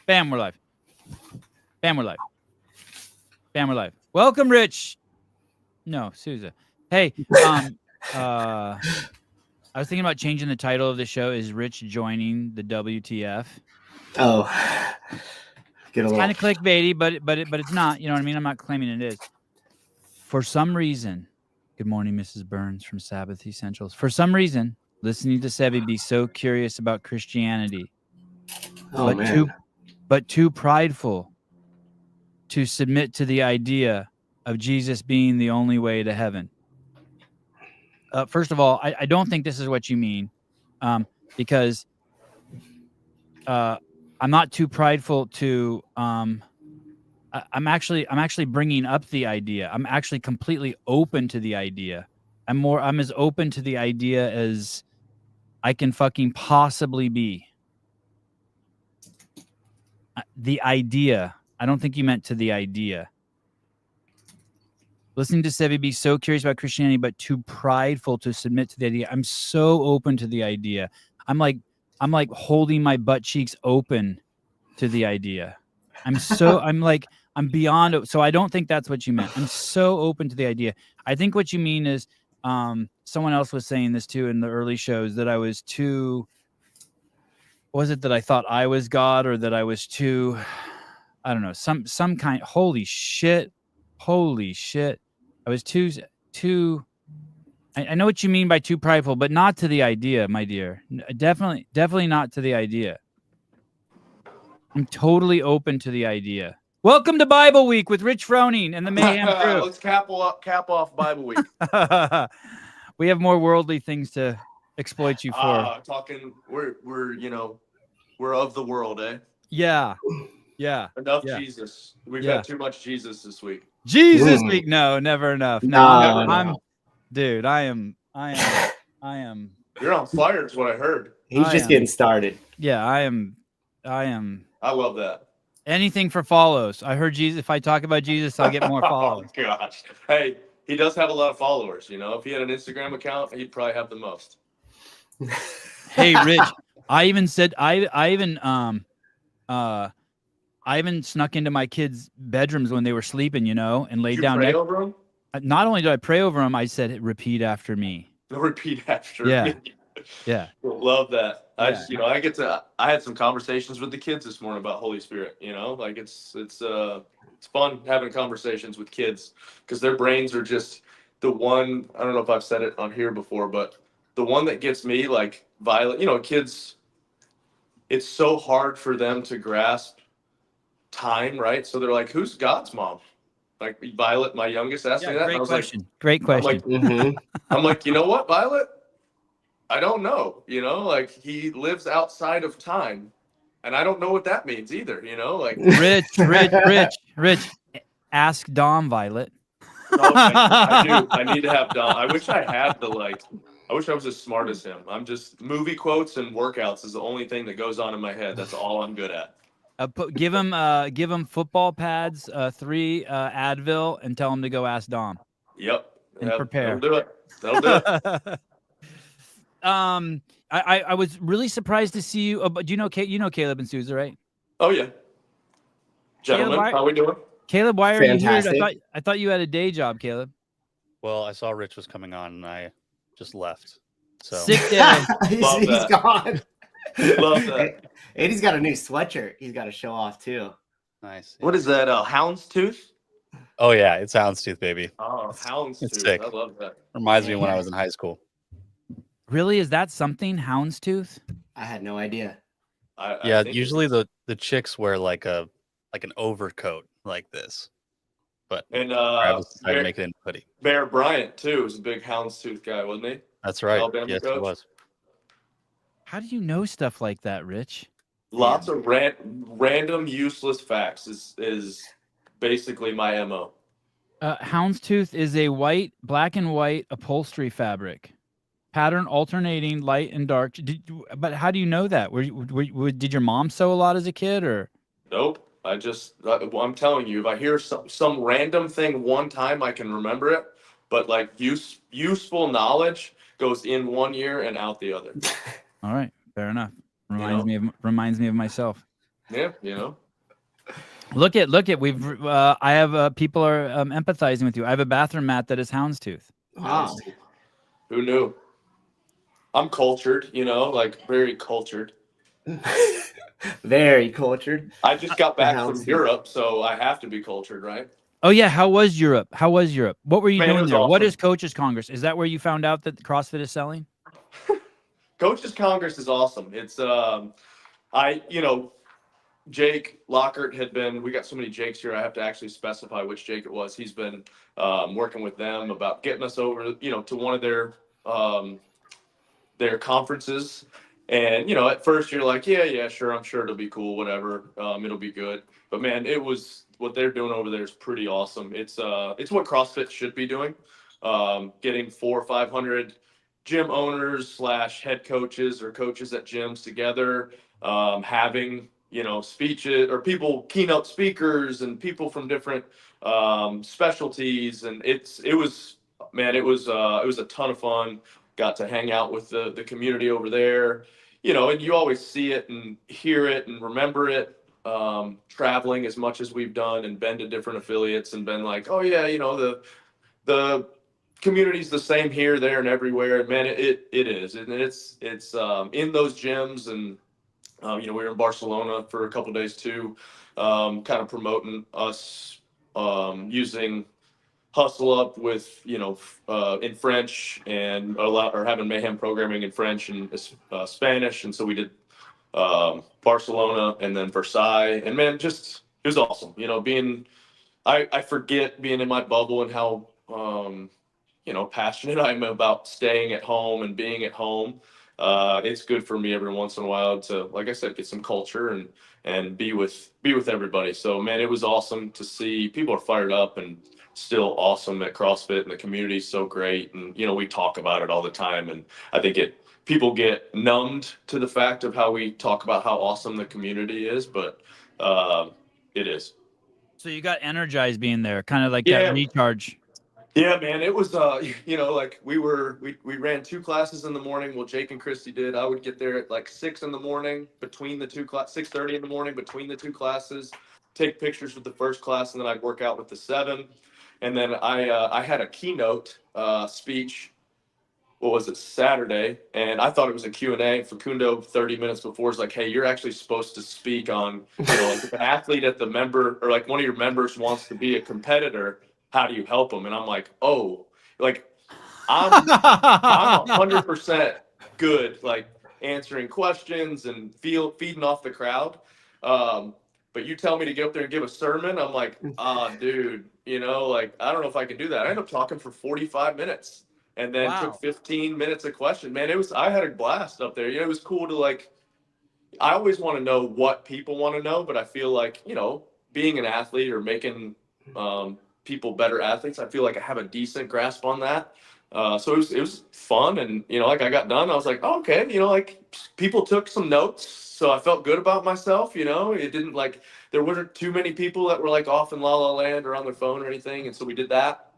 Bam, we're live. Bam, we're live. Bam, we're live. Welcome, Rich. No, Souza. Hey, I was thinking about changing the title of the show. Is Rich joining the WTF? Oh, it's kind of clickbaity, but it's not. You know what I mean? I'm not claiming it is. For some reason, good morning, Mrs. Burns from Sabbath Essentials. For some reason, listening to Sebi be so curious about Christianity, but too prideful to submit to the idea of Jesus being the only way to heaven. First of all, I don't think this is what you mean, because I'm not too prideful to. I'm actually bringing up the idea. I'm actually completely open to the idea. I'm as open to the idea as I can fucking possibly be. The idea. I don't think you meant to the idea. Listening to Sebi be so curious about Christianity, but too prideful to submit to the idea. I'm so open to the idea. I'm like holding my butt cheeks open to the idea. I'm beyond it. So I don't think that's what you meant. I'm so open to the idea. I think what you mean is, someone else was saying this too in the early shows, that I was too, was it that I thought I was God, or that I was too, I don't know, some kind, holy shit. I was too, I know what you mean by too prideful, but not to the idea, my dear. Definitely not to the idea. I'm totally open to the idea. Welcome to Bible Week with Rich Froning and the Mayhem crew. Let's cap off Bible Week. We have more worldly things to exploit you for. Talking, we're of the world, eh? Yeah. Enough Jesus. We've had too much Jesus this week. Jesus week? No, never enough. No, dude. I am. You're on fire, is what I heard. He's just getting started. Yeah, I am. I love that. Anything for follows. I heard Jesus. If I talk about Jesus, I'll get more follows. Oh gosh. Hey, he does have a lot of followers. You know, if he had an Instagram account, he'd probably have the most. Hey, Rich. I even snuck into my kids' bedrooms when they were sleeping, and laid down. Did you pray over them? Not only did I pray over them, I said, "Repeat after me." Repeat after me. Yeah. Love that. I had some conversations with the kids this morning about Holy Spirit. It's fun having conversations with kids, because their brains are just the one. I don't know if I've said it on here before, but the one that gets me, like Violet. Kids, it's so hard for them to grasp time, right? So they're like, "Who's God's mom?" Like Violet, my youngest, asked me that. Great question. I'm like, you know what, Violet? I don't know. He lives outside of time, and I don't know what that means either. Rich. Ask Dom, Violet. I do. I need to have Dom. I wish I had I wish I was as smart as him. I'm just movie quotes and workouts is the only thing that goes on in my head. That's all I'm good at. Give him football pads, 3 Advil, and tell him to go ask Dom. Yep. And prepare. That'll do it. I was really surprised to see you. But do you know Caleb and Souza, right? Oh yeah. Gentlemen, Caleb, how we doing? Caleb, why are Fantastic. you here? I thought you had a day job, Caleb. Well, I saw Rich was coming on, and I just left. So Sick day. he's gone. Love that. And he's got a new sweatshirt. He's got to show off too. nice. What is that? Houndstooth? Oh yeah, it's Houndstooth, baby. Oh, Houndstooth. It's sick. I love that. Reminds me of when I was in high school. Really? Is that something? Houndstooth? I had no idea. Yeah, usually the chicks wear like an overcoat like this, but And I decided to make it in hoodie. Bear Bryant too was a big Houndstooth guy, wasn't he? That's right. Alabama Yes, coach. it was. How do you know stuff like that, Rich? Lots of random useless facts is basically my MO. Houndstooth is a black and white upholstery fabric. Pattern alternating light and dark. But how do you know that? Did your mom sew a lot as a kid, or? Nope. I'm telling you, if I hear some random thing one time, I can remember it. But like useful knowledge goes in one ear and out the other. All right, fair enough. Reminds me of myself. Yeah, you know. Look at we've I have people are empathizing with you. I have a bathroom mat that is houndstooth. Wow. Who knew? I'm cultured, you know, like very cultured. Very cultured. I just got The back from houndstooth. Europe, so I have to be cultured, right? Oh yeah, how was Europe? How was Europe? What were you Man, it doing was there? What awesome. is Coaches Congress? Is that where you found out that CrossFit is selling? Coaches Congress is awesome. It's Jake Lockhart had been, we got so many Jakes here, I have to actually specify which Jake it was. He's been working with them about getting us over, you know, to one of their conferences. And, you know, at first you're like, yeah, sure, I'm sure it'll be cool, whatever. It'll be good. But man, what they're doing over there is pretty awesome. It's what CrossFit should be doing. Getting 400 or 500 gym owners / head coaches or coaches at gyms together, having, you know, speeches or keynote speakers and people from different specialties. And it was a ton of fun. Got to hang out with the community over there, you know, and you always see it and hear it and remember it. Traveling as much as we've done and been to different affiliates and been like, oh yeah, you know, the community's the same here, there, and everywhere. And man, it is, and it's in those gyms. And you know, we were in Barcelona for a couple days too, kind of promoting us using Hustle Up with, you know, in French and having Mayhem programming in French and Spanish. And so we did Barcelona and then Versailles. And man, just it was awesome. You know, I forget being in my bubble and how you know, passionate I'm about staying at home and being at home. It's good for me every once in a while to, like I said, get some culture and be with everybody. So man, it was awesome to see people are fired up and still awesome at CrossFit, and the community's so great. And you know, we talk about it all the time, and I think people get numbed to the fact of how we talk about how awesome the community is, but it is. So you got energized being there, kind of like Yeah. that recharge. Yeah, man, it was you know, like we ran 2 classes in the morning. Well, Jake and Christy did. I would get there at like 6 in the morning between the 6:30 in the morning between the 2 classes, take pictures with the first class, and then I'd work out with the 7. And then I had a keynote speech. What was it, Saturday? And I thought it was a Q&A. Facundo 30 minutes before is like, hey, you're actually supposed to speak on, you know, like if an athlete at the member or like one of your members wants to be a competitor, how do you help them? And I'm like, oh, like I'm 100% good, like answering questions and feeding off the crowd. But you tell me to get up there and give a sermon, I'm like, dude, you know, like I don't know if I can do that. I ended up talking for 45 minutes. And then took 15 minutes a question. Man, I had a blast up there. You know, it was cool to like, I always want to know what people want to know, but I feel like, you know, being an athlete or making people better athletes, I feel like I have a decent grasp on that. So it was fun. And, you know, like I got done, I was like, oh, okay, you know, like people took some notes. So I felt good about myself, you know, it didn't like, there weren't too many people that were like off in La La Land or on their phone or anything. And so we did that.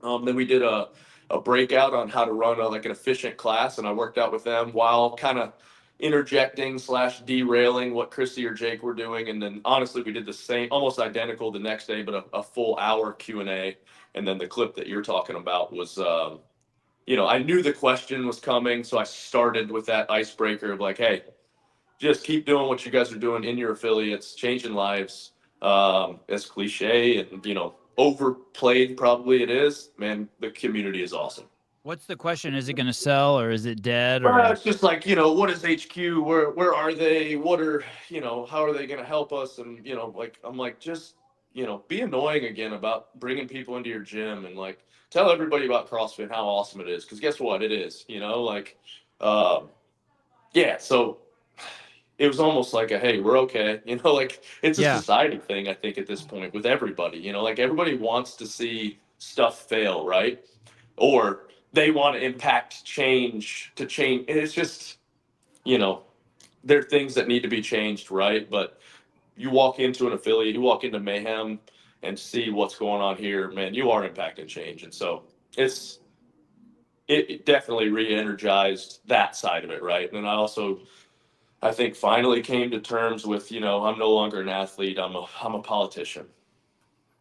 Then we did a breakout on how to run like an efficient class, and I worked out with them while kind of interjecting / derailing what Christy or Jake were doing. And then honestly, we did the same, almost identical the next day, but a full hour Q&A. And then the clip that you're talking about was, you know, I knew the question was coming, so I started with that icebreaker of like, hey, just keep doing what you guys are doing in your affiliates, changing lives. As cliche and, you know, overplayed probably it is, man, the community is awesome. What's the question? Is it going to sell or is it dead? Or It's just like, you know, what is HQ? Where are they? What are, you know, how are they going to help us? And, you know, like, I'm like, just, you know, be annoying again about bringing people into your gym and like tell everybody about CrossFit, how awesome it is. Cause guess what? It is, you know, like, yeah. So it was almost like hey, we're okay. You know, like it's a society thing, I think, at this point with everybody, you know, like everybody wants to see stuff fail, right? Or they want to impact change to change. It's just, you know, there are things that need to be changed, right? But you walk into an affiliate, you walk into Mayhem and see what's going on here, man, you are impacting change. And so it definitely re-energized that side of it, right? And then I also I think finally came to terms with, I'm no longer an athlete. I'm a politician.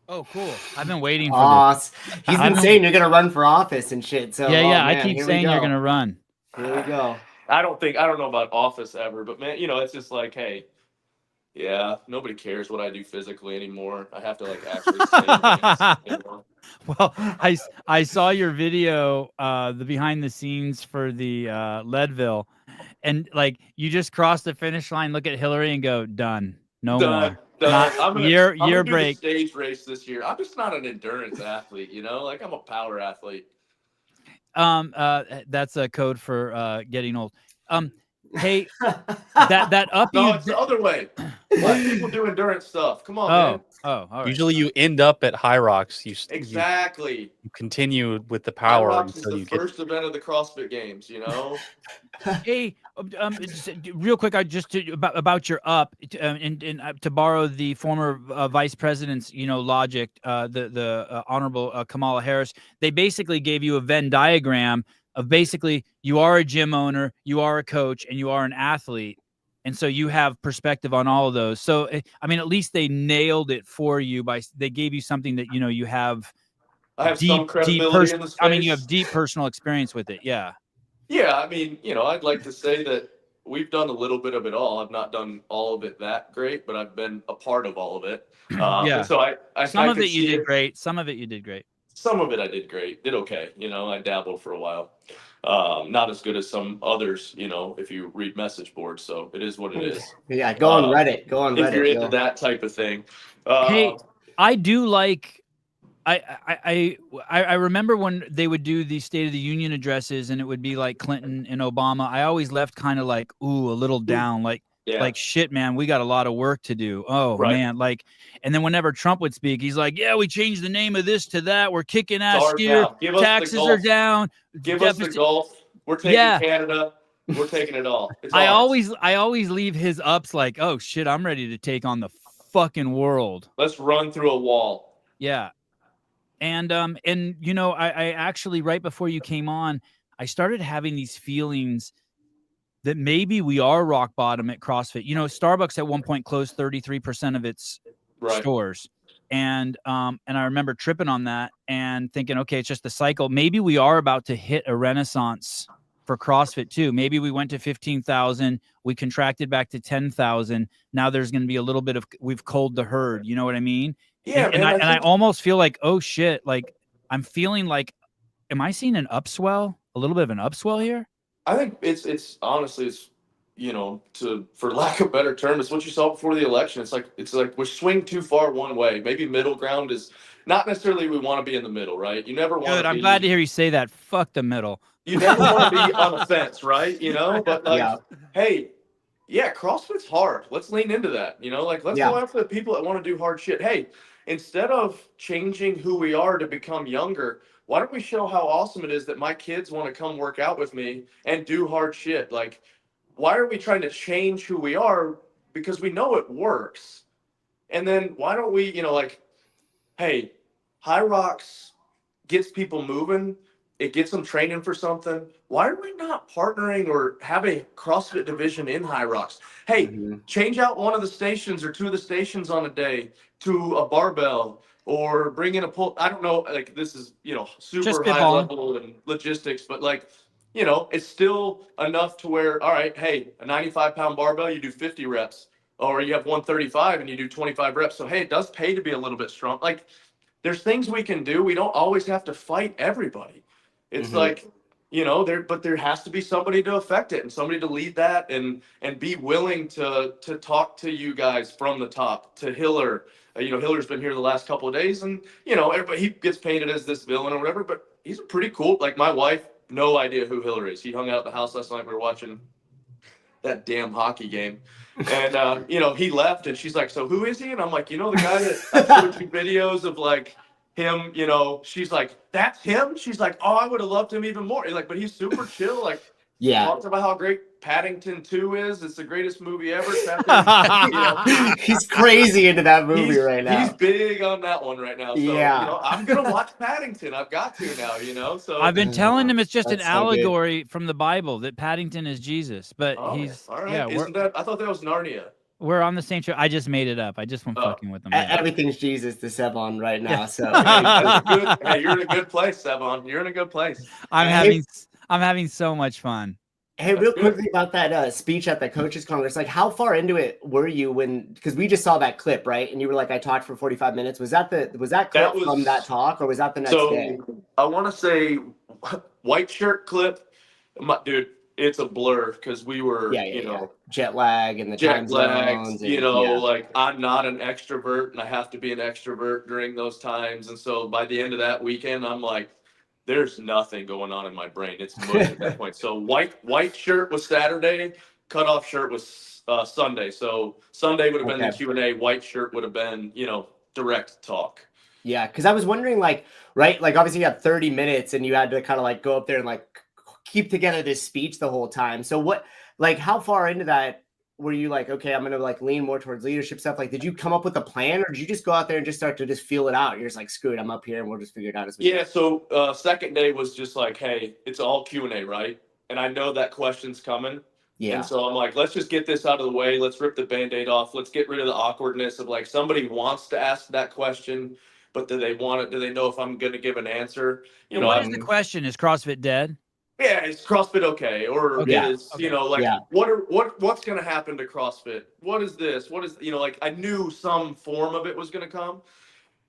Oh, cool. I've been waiting for this. He's been saying you're going to run for office and shit. So, yeah. man, I keep saying you're going to run. Here we go. I don't know about office ever, but man, it's just like, hey, yeah, nobody cares what I do physically anymore. I have to like actually say things. Well, I saw your video, the behind the scenes for the Leadville, and like you just crossed the finish line, look at Hillary and go, done. No more. Done. I'm gonna do break. the stage race this year. I'm just not an endurance athlete, like I'm a power athlete. That's a code for getting old. Hey, that up. No, it's the other way. People do endurance stuff. Come on, man. All right. Usually you end up at High Rocks. Exactly. You continue with the power High Rocks until is you the first event of the CrossFit Games. Hey, just real quick, about your up, and to borrow the former vice president's, logic, the honorable Kamala Harris, they basically gave you a Venn diagram of basically you are a gym owner, you are a coach, and you are an athlete. And so you have perspective on all of those. So, I mean, at least they nailed it for you they gave you something that, you have. I have some credibility in the space. I mean, you have deep personal experience with it. Yeah. Yeah. I mean, I'd like to say that we've done a little bit of it all. I've not done all of it that great, but I've been a part of all of it. Yeah. So some of it you did great. Some of it you did great. Some of it I did great. Did okay. I dabbled for a while. Not as good as some others, if you read message boards. So it is what it is. Yeah, go on Reddit. Go on Reddit. If you're into that type of thing. Hey, I do like. I remember when they would do the State of the Union addresses, and it would be like Clinton and Obama. I always left kind of like, ooh, a little down, like shit, man, we got a lot of work to do. Oh man, and then whenever Trump would speak, he's like, yeah, we changed the name of this to that. We're kicking ass here. Taxes are down. Give us the Gulf. We're taking Canada. We're taking it all. I always leave his ups like, oh shit, I'm ready to take on the fucking world. Let's run through a wall. Yeah. And I actually, right before you came on, I started having these feelings that maybe we are rock bottom at CrossFit. Starbucks at one point closed 33% of its stores. And I remember tripping on that and thinking, okay, it's just a cycle. Maybe we are about to hit a renaissance for CrossFit too. Maybe we went to 15,000, we contracted back to 10,000. Now there's going to be a little bit of, we've culled the herd. You know what I mean? Yeah. And I almost feel like, oh shit, like I'm feeling like, am I seeing an upswell? A little bit of an upswell here? I think it's honestly, for lack of a better term, it's what you saw before the election. It's like we swing too far one way. Maybe middle ground is not necessarily we want to be in the middle, right? You never want to be. I'm glad to hear you say that. Fuck the middle. You never want to be on the fence, right? But hey, yeah, CrossFit's hard. Let's lean into that. Let's go after the people that want to do hard shit. Hey, instead of changing who we are to become younger, why don't we show how awesome it is that my kids want to come work out with me and do hard shit? Like, why are we trying to change who we are? Because we know it works. And then why don't we, hey, High Rocks gets people moving. It gets them training for something. Why are we not partnering or have a CrossFit division in High Rocks? Hey, change out one of the stations or two of the stations on a day to a barbell or bring in a pull. I don't know. Like this is, super high level and logistics, but it's still enough to where, all right, hey, a 95-pound barbell, you do 50 reps or you have 135 and you do 25 reps. So, hey, it does pay to be a little bit strong. Like there's things we can do. We don't always have to fight everybody. It's like, there has to be somebody to affect it and somebody to lead that and be willing to talk to you guys from the top, to Hiller. Hiller's been here the last couple of days and, everybody, he gets painted as this villain or whatever, but he's a pretty cool, like my wife, no idea who Hiller is. He hung out at the house last night. We were watching that damn hockey game. And, he left and she's like, so who is he? And I'm like, the guy that I showed you videos of like, him, she's like, that's him. She's like, oh, I would have loved him even more. Like, but he's super chill. Like, talks about how great Paddington 2 is. It's the greatest movie ever. You know, He's crazy into that movie right now. He's big on that one right now. So, Yeah. you know, I'm going to watch Paddington. I've got to now, you know. So I've been telling him it's just an That's so good. allegory from the Bible that Paddington is Jesus, but he's all right. yeah. I thought that was Narnia. We're on the same show. I just made it up. I just went fucking with them. Yeah. Everything's Jesus to Sevon right now. Yeah. So Hey, that's good. Hey, you're in a good place, Sevon. You're in a good place. I'm having so much fun. Hey, real quickly about that speech at the Coaches Congress. Like, how far into it were you because we just saw that clip, right? And you were like, I talked for 45 minutes. Was that clip from that talk, or was that the next day? I want to say white shirt clip. Dude, it's a blur because we were, you know, jet lag and the jet time lag. zones. You know, like I'm not an extrovert and I have to be an extrovert during those times. And so by the end of that weekend, I'm like, there's nothing going on in my brain. It's mush at that point. So white shirt was Saturday, cutoff shirt was Sunday. So Sunday would have been the Q&A. White shirt would have been, you know, direct talk. Yeah, because I was wondering, like, right, like obviously you had 30 minutes and you had to kind of like go up there and like keep together this speech the whole time. So what, like, how far into that were you like, okay, I'm gonna like lean more towards leadership stuff? Like, did you come up with a plan, or did you just go out there and just start to just feel it out? You're just like, screw it, I'm up here and we'll just figure it out as we go. So second day was just like, hey, it's all Q&A, right? And I know that question's coming. Yeah. And so I'm like, let's just get this out of the way. Let's rip the Band-Aid off. Let's get rid of the awkwardness of like somebody wants to ask that question, but do they want it? Do they know if I'm going to give an answer? You know, what is the question? Is CrossFit dead? Yeah, is CrossFit okay? Or is, you know, like what's going to happen to CrossFit? What is this? What is, you know, like I knew some form of it was going to come.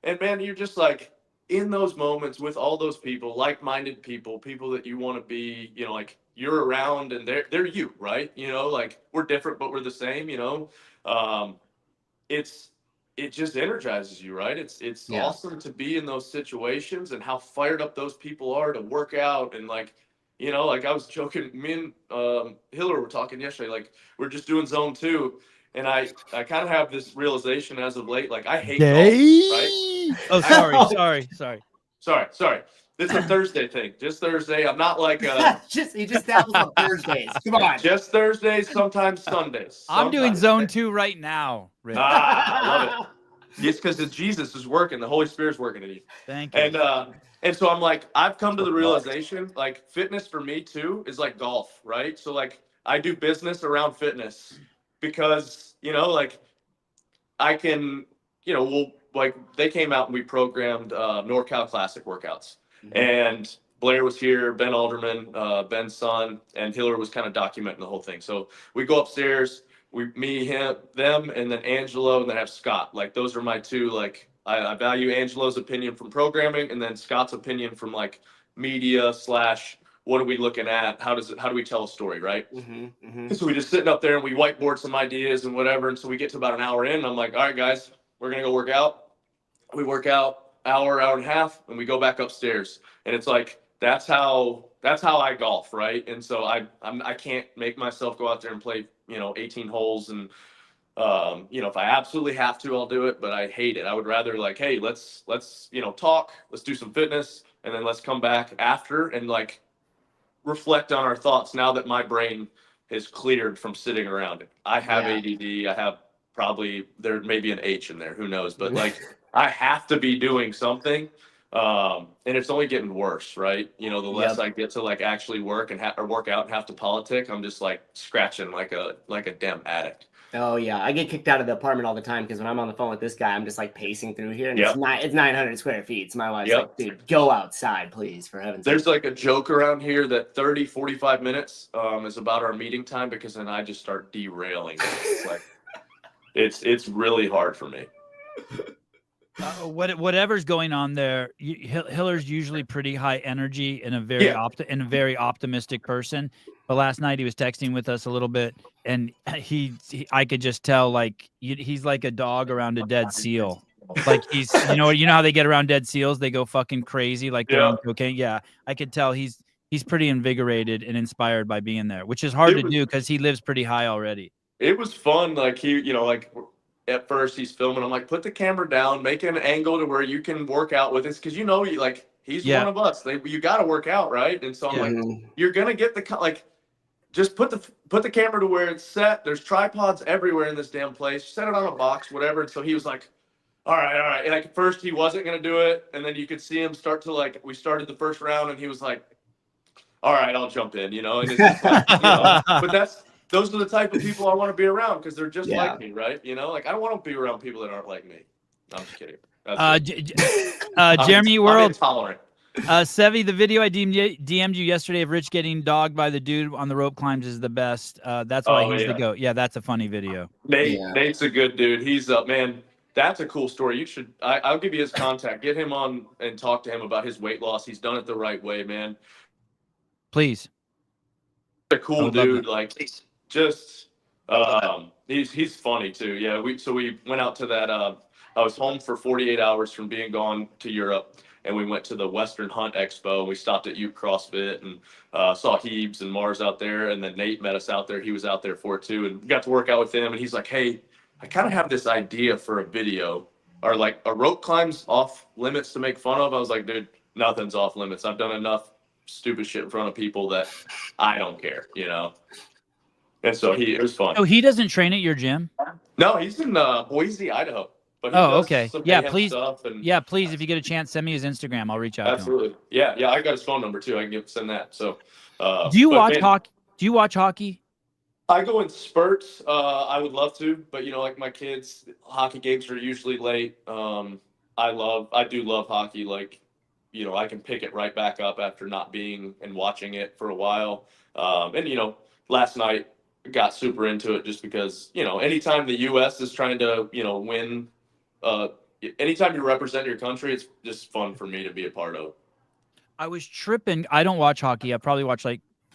And man, you're just like in those moments with all those people, like-minded people that you want to be, you know, like you're around and they're you, right? You know, like we're different, but we're the same, you know? It just energizes you, right? It's awesome to be in those situations and how fired up those people are to work out. And like, you know, like I was joking, me and Hiller were talking yesterday, like we're just doing zone 2. And I kind of have this realization as of late, like I hate golf, right? Oh, sorry. This is a Thursday thing. Just Thursday. I'm not like he just dabbles on Thursdays. Come on. Just Thursdays, sometimes Sundays. I'm doing zone 2 right now, Rick. I love it. It's because Jesus is working. The Holy Spirit's working in you. Thank you. And so I'm like, I've come to the realization, like fitness for me too is like golf, right? So like I do business around fitness because, you know, like I can, you know, they came out and we programmed NorCal Classic workouts. Mm-hmm. And Blair was here, Ben Alderman, Ben's son, and Hiller was kind of documenting the whole thing. So we go upstairs, me, him, them, and then Angelo, and then I have Scott. Like those are my two, like I value Angelo's opinion from programming and then Scott's opinion from like media / what are we looking at? How do we tell a story, right? Mm-hmm, mm-hmm. So we just sitting up there and we whiteboard some ideas and whatever. And so we get to about an hour in and I'm like, all right, guys, we're going to go work out. We work out hour and a half and we go back upstairs. And it's like, that's how I golf. Right. And so I can't make myself go out there and play, you know, 18 holes. And, you know, if I absolutely have to, I'll do it, but I hate it. I would rather like, hey, let's, you know, talk, let's do some fitness. And then let's come back after and like reflect on our thoughts now that my brain is cleared from sitting around it. I have ADD. I have probably, there may be an H in there, who knows, but like I have to be doing something. And it's only getting worse, right? You know, the less I get to like actually work and or work out and have to politic, I'm just like scratching like a damn addict. Oh yeah, I get kicked out of the apartment all the time because when I'm on the phone with this guy, I'm just like pacing through here, and it's 900 square feet. So my wife's like, dude, go outside, please, for heaven's sake. There's like a joke around here that 30-45 minutes is about our meeting time because then I just start derailing. It's like it's really hard for me. Whatever's going on there, Hiller's usually pretty high energy and a very optimistic person. But last night he was texting with us a little bit, and I could just tell like he's like a dog around a dead seal. Like he's you know how they get around dead seals, they go fucking crazy like they're on cocaine. Yeah, I could tell he's pretty invigorated and inspired by being there, which is hard to do because he lives pretty high already. It was fun, like he, you know, like. At first he's filming. I'm like, put the camera down, make an angle to where you can work out with this. Cause you know, like he's one of us. You got to work out. Right. And so I'm like, you're going to get just put the camera to where it's set. There's tripods everywhere in this damn place. Set it on a box, whatever. And so he was like, all right. And like at first he wasn't gonna do it, and then you could see him start to like. We started the first round, and he was like, all right, I'll jump in, you know. And it's just like, you know, but those are the type of people I want to be around because they're just like me, right? You know, like I don't want to be around people that aren't like me. No, I'm just kidding. Jeremy World. I'm intolerant. Sevi, the video I DM'd you yesterday of Rich getting dogged by the dude on the rope climbs is the best. That's why he's the GOAT. Yeah, that's a funny video. Nate's a good dude. He's man. That's a cool story. You should. I'll give you his contact. Get him on and talk to him about his weight loss. He's done it the right way, man. Please. A cool dude. Like just. He's funny too. Yeah. We went out to that. I was home for 48 hours from being gone to Europe. And we went to the Western Hunt Expo, and we stopped at Ute CrossFit and saw Heebs and Mars out there. And then Nate met us out there. He was out there for it too. And we got to work out with him. And he's like, hey, I kind of have this idea for a video, or like a rope climbs off limits to make fun of. I was like, dude, nothing's off limits. I've done enough stupid shit in front of people that I don't care, you know? And so it was fun. Oh, he doesn't train at your gym? No, he's in Boise, Idaho. But okay. Yeah, please. And, please, if you get a chance, send me his Instagram. I'll reach out. Absolutely. To him. Yeah. I got his phone number too. I can send that. So, do you watch hockey? Do you watch hockey? I go in spurts. I would love to, but you know, like my kids, hockey games are usually late. I do love hockey. Like, you know, I can pick it right back up after not being and watching it for a while. And you know, last night got super into it just because, you know, anytime the U.S. is trying to, you know, win. Anytime you represent your country, it's just fun for me to be a part of. I was tripping. I don't watch hockey. I probably watch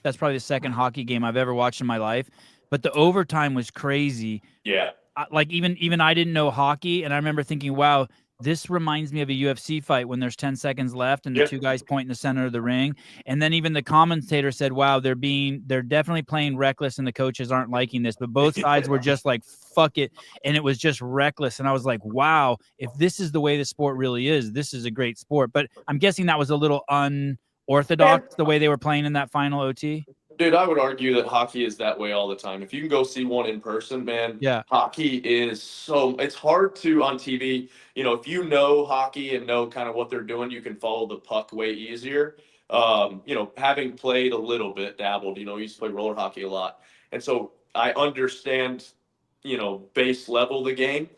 that's probably the second hockey game I've ever watched in my life. But the overtime was crazy. Yeah. Even I didn't know hockey, and I remember thinking, wow, this reminds me of a UFC fight when there's 10 seconds left and the two guys point in the center of the ring. And then even the commentator said, wow, they're definitely playing reckless and the coaches aren't liking this. But both sides were just like, fuck it. And it was just reckless. And I was like, wow, if this is the way the sport really is, this is a great sport. But I'm guessing that was a little unorthodox, the way they were playing in that final OT. Dude, I would argue that hockey is that way all the time. If you can go see one in person, man, hockey is it's hard to on TV. You know, if you know hockey and know kind of what they're doing, you can follow the puck way easier. You know, having played a little bit, dabbled, you know, I used to play roller hockey a lot. And so I understand, you know, base level the game.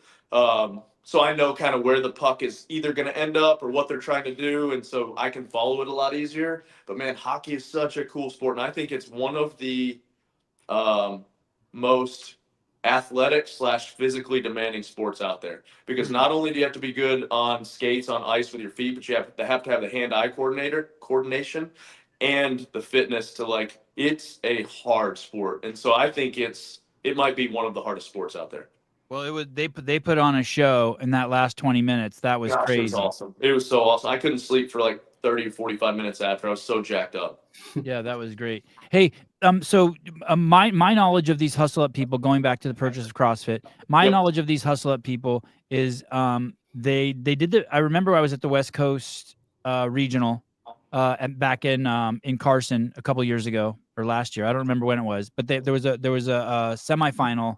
So I know kind of where the puck is either going to end up or what they're trying to do. And so I can follow it a lot easier. But, man, hockey is such a cool sport. And I think it's one of the most athletic / physically demanding sports out there. Because not only do you have to be good on skates, on ice with your feet, but you have to have the hand-eye coordination and the fitness to, like, it's a hard sport. And so I think it might be one of the hardest sports out there. Well, they put on a show in that last 20 minutes. That was crazy. It was awesome. It was so awesome. I couldn't sleep for like 30 or 45 minutes after. I was so jacked up. Yeah, that was great. Hey, so my knowledge of these hustle up people, going back to the purchase of CrossFit, my knowledge of these hustle up people is they did I remember I was at the West Coast regional back in Carson a couple years ago or last year. I don't remember when it was, but there was a semifinal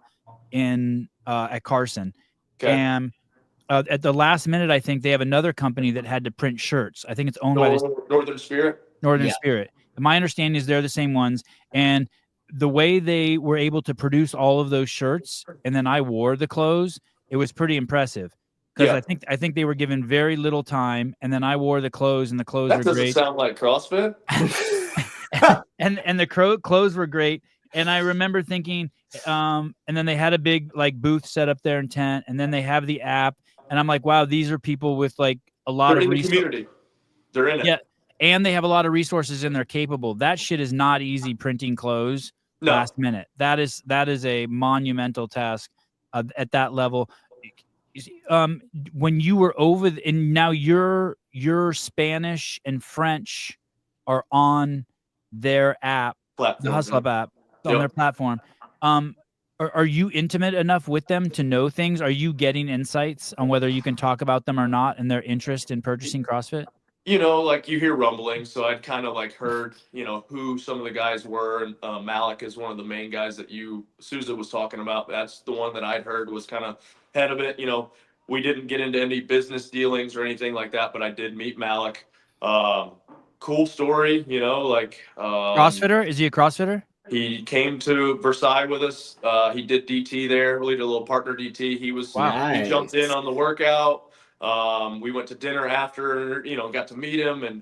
in at Carson. Okay. And at the last minute, I think they have another company that had to print shirts. I think it's owned by Northern Spirit. Spirit. My understanding is they're the same ones. And the way they were able to produce all of those shirts, and then I wore the clothes, it was pretty impressive. Because I think they were given very little time, and then I wore the clothes, and the clothes were great. That doesn't sound like CrossFit. and the clothes were great. And I remember thinking, and then they had a big like booth set up there in tent, and then they have the app, and I'm like, wow, these are people with like a lot of resources. Community. They're in it. Yeah, and they have a lot of resources and they're capable. That shit is not easy printing clothes last minute. That is a monumental task at that level. When you were over, and now your Spanish and French are on their app, the Hustle Up app. On their platform. Are you intimate enough with them to know things? Are you getting insights on whether you can talk about them or not and their interest in purchasing CrossFit? you know, like you hear rumbling. So I'd kind of like heard, you know, who some of the guys were. And Malik is one of the main guys that Sousa was talking about. That's the one that I'd heard was kind of head of it. You know, we didn't get into any business dealings or anything like that, but I did meet Malik. Cool story, you know, like CrossFitter? Is he a CrossFitter? he came to Versailles with us. He did DT there. We did a little partner DT. He jumped in on the workout. We went to dinner after, you know, got to meet him. And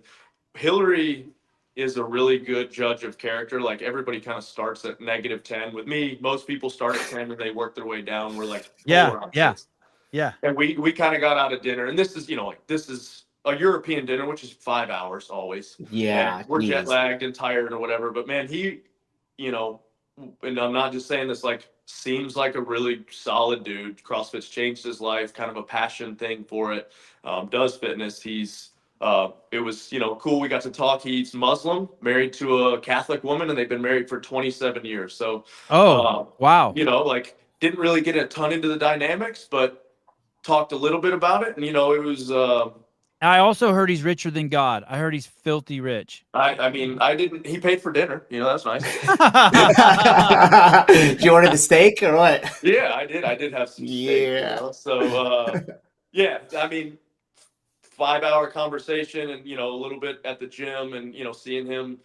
Hillary is a really good judge of character. Like everybody kind of starts at -10. With me, most people start at 10 and they work their way down. We're like, Yeah. And we kind of got out of dinner. And this is, you know, like this is a European dinner, which is 5 hours always. Yeah. And we're jet lagged and tired or whatever. But man, he, you know, and I'm not just saying this, like, seems like a really solid dude. CrossFit's changed his life, kind of a passion thing for it. Does fitness. It was, you know, cool. We got to talk. He's Muslim, married to a Catholic woman, and they've been married for 27 years. So, wow. You know, like, didn't really get a ton into the dynamics, but talked a little bit about it. And, you know, it was, I also heard he's richer than God. I heard he's filthy rich. I mean, he paid for dinner. You know, that's nice. Did you order the steak or what? Yeah, I did. I did have some steak. You know? So, yeah, I mean, 5-hour conversation and, you know, a little bit at the gym and, you know, seeing him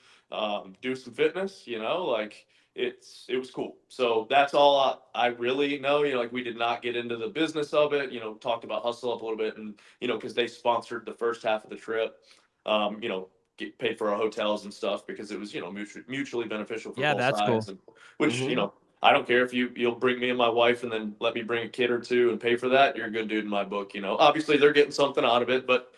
do some fitness, you know, like it was cool. So that's all I really know. You know, like we did not get into the business of it, you know, talked about Hustle Up a little bit and, you know, because they sponsored the first half of the trip, you know, get paid for our hotels and stuff because it was, you know, mutually beneficial for both sides. Cool. And, which, you know, I don't care if you'll bring me and my wife and then let me bring a kid or two and pay for that. You're a good dude in my book, you know. Obviously they're getting something out of it, but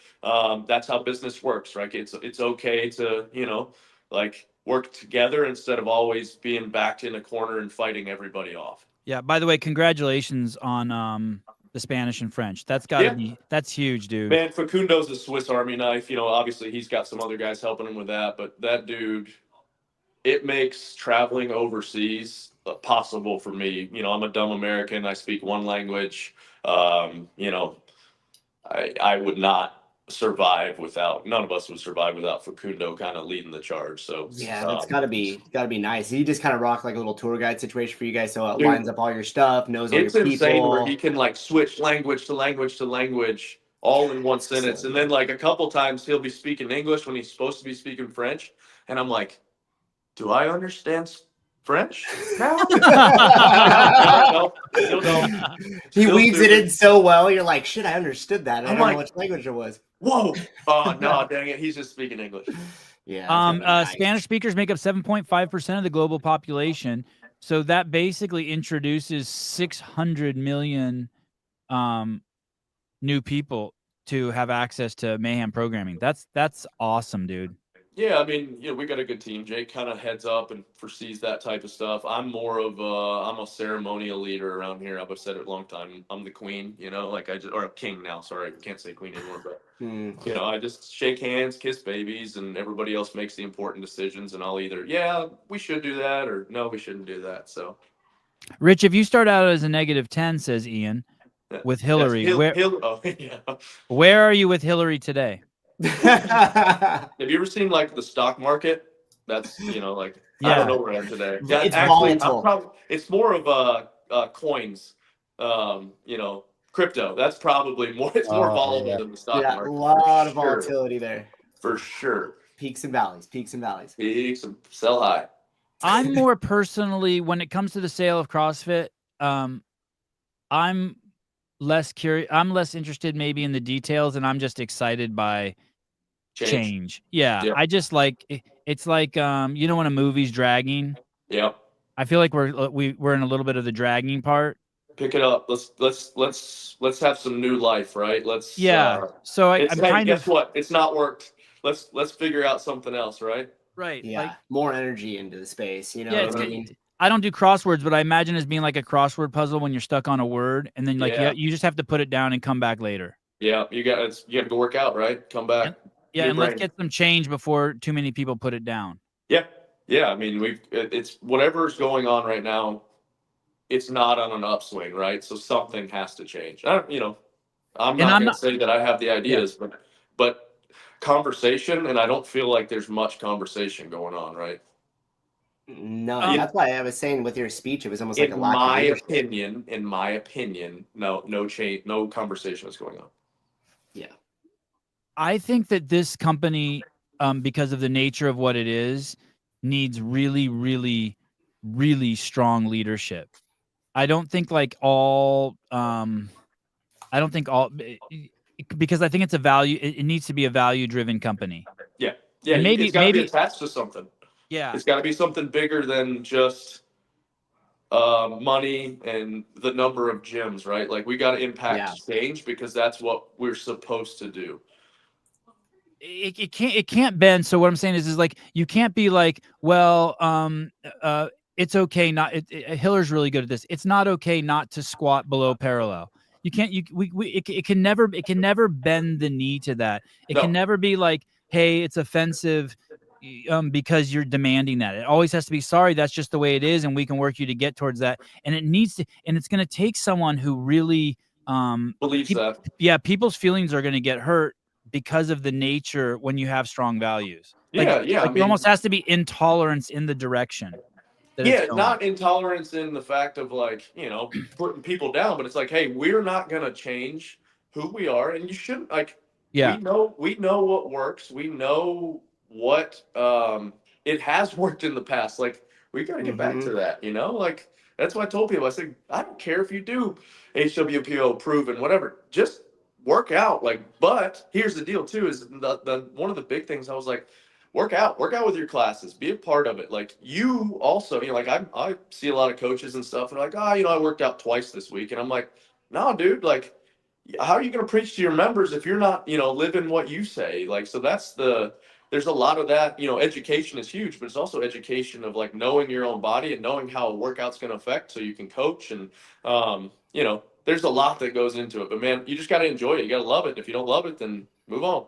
that's how business works, right? It's okay to, you know, like work together instead of always being backed in a corner and fighting everybody off. Yeah, by the way, congratulations on the Spanish and French. That's gotta be, that's huge, dude. Man, Facundo's a Swiss Army knife. You know, obviously he's got some other guys helping him with that, but that dude, it makes traveling overseas possible for me. You know, I'm a dumb American. I speak one language. You know, I would not survive without, none of us would survive without Facundo kind of leading the charge. So yeah, that's gotta be nice. He just kind of rock like a little tour guide situation for you guys, so it lines up all your stuff, knows all your people. It's insane where he can like switch language to language to language all in one sentence, and then like a couple times he'll be speaking English when he's supposed to be speaking French, and I'm like, do I understand French? No. He weaves it in so well. You're like, shit, I understood that. I don't know which language it was. Whoa. Oh, no, dang it. He's just speaking English. Yeah. Nice. Spanish speakers make up 7.5% of the global population. So that basically introduces 600 million new people to have access to Mayhem programming. That's awesome, dude. Yeah, I mean, you know, we got a good team. Jake kind of heads up and foresees that type of stuff. I'm more of I'm a ceremonial leader around here. I've said it a long time. I'm the queen, you know, like or a king now. Sorry, I can't say queen anymore. But you know, I just shake hands, kiss babies, and everybody else makes the important decisions. And I'll either, yeah, we should do that, or no, we shouldn't do that. So, Rich, if you start out as a -10, says Ian, with Hillary, where are you with Hillary today? Have you ever seen like the stock market? That's, you know, like I don't know where I am today. Yeah, it's volatile. It's more of coins, you know, crypto. That's probably more. It's more volatile than the stock market. A lot of volatility there. For sure. Peaks and valleys. Peaks and valleys. Peaks and sell high. I'm more personally, when it comes to the sale of CrossFit, I'm less curious. I'm less interested maybe in the details, and I'm just excited by change. Yeah. I just like it's like you know when a movie's dragging. Yeah. I feel like we're in a little bit of the dragging part. Pick it up. Let's have some new life, right? Let's so I'm kind guess what? It's not worked. Let's figure out something else, right? Right. Yeah. Like, more energy into the space, you know. Yeah, what I mean? I don't do crosswords, but I imagine it's being like a crossword puzzle when you're stuck on a word, and then like you just have to put it down and come back later. Yeah, you got to go work out, right? Come back. Yeah, and let's get some change before too many people put it down. Yeah. I mean, it's whatever's going on right now. It's not on an upswing, right? So something has to change. I'm not going to say that I have the ideas, but conversation, and I don't feel like there's much conversation going on, right? No, Um, that's why I was saying with your speech, it was almost like a lack of leadership. In my opinion, no change, no conversation was going on. Yeah. I think that this company, because of the nature of what it is, needs really, really, really strong leadership. I don't think like all, because I think it's a value. It needs to be a value-driven company. Yeah, And it's got to be attached to something. Yeah, It's got to be something bigger than just money and the number of gyms, right? Like we got to impact change because that's what we're supposed to do. it can't bend. So what I'm saying is like you can't be like, well, it's okay not. Hiller's really good at this. It's not okay not to squat below parallel. You can't. It can never bend the knee to that. It can never be like, hey, it's offensive. Because you're demanding that. It always has to be, sorry, that's just the way it is, and we can work you to get towards that. And it needs to, and it's going to take someone who really believes that. Yeah, people's feelings are going to get hurt because of the nature when you have strong values. Like there almost has to be intolerance in the direction. Not intolerance in the fact of like, putting people down, but it's like, hey, we're not going to change who we are, and you shouldn't. Like, we know what works. We know what it has worked in the past. Like we got to get back to that, like that's why I told people, I said, I don't care if you do HWPO proven, whatever, just work out. Like, but here's the deal too, is the one of the big things I was like, work out with your classes, be a part of it. Like you also, like I see a lot of coaches and stuff and like, I worked out twice this week. And I'm like, no, dude, like, how are you going to preach to your members if you're not, living what you say? Like, so there's a lot of that, education is huge, but it's also education of like knowing your own body and knowing how a workout's going to affect so you can coach. And, there's a lot that goes into it, but man, you just got to enjoy it. You got to love it. If you don't love it, then move on.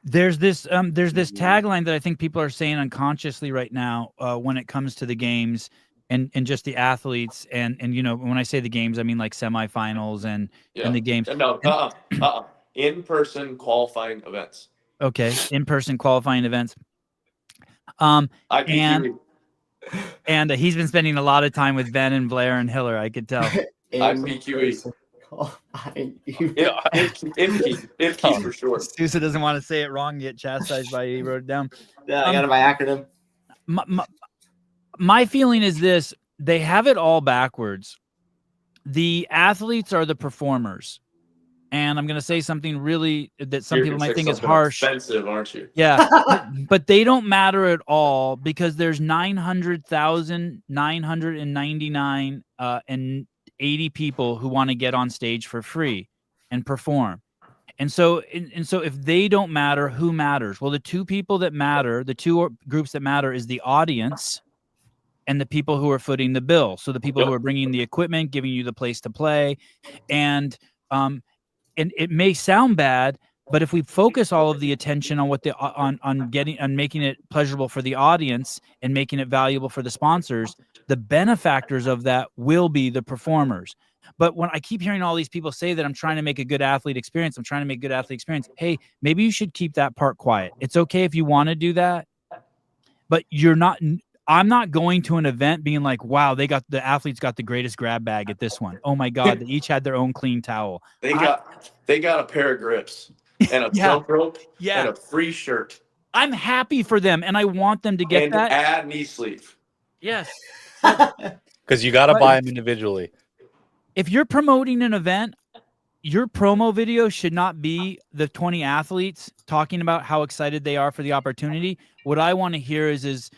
There's this tagline that I think people are saying unconsciously right now when it comes to the games and just the athletes. And when I say the games, I mean like semifinals and the games. In-person qualifying events. Okay, in-person qualifying events. And he's been spending a lot of time with Ben and Blair and Hiller, I could tell. IPQE. IPQE for sure. Sousa doesn't want to say it wrong, get chastised by he wrote it down. Yeah, I got it by acronym. My feeling is this: they have it all backwards. The athletes are the performers. And I'm going to say something really that some people might think is harsh. Offensive, aren't you? Yeah, but they don't matter at all because there's 900,999 and 80 people who want to get on stage for free and perform. And so if they don't matter, who matters? Well, the two people that matter, the two groups that matter is the audience and the people who are footing the bill. So the people who are bringing the equipment, giving you the place to play, and it may sound bad, but if we focus all of the attention on on making it pleasurable for the audience and making it valuable for the sponsors, the benefactors of that will be the performers. But when I keep hearing all these people say that I'm trying to make a good athlete experience, hey, maybe you should keep that part quiet. It's okay if you want to do that, but I'm not going to an event being like, wow, the athletes got the greatest grab bag at this one. Oh my God, they each had their own clean towel. They got a pair of grips and a jump rope and a free shirt. I'm happy for them, and I want them to get that. And add knee sleeve. Yes. Because you got to buy them individually. If you're promoting an event, your promo video should not be the 20 athletes talking about how excited they are for the opportunity. What I want to hear is it's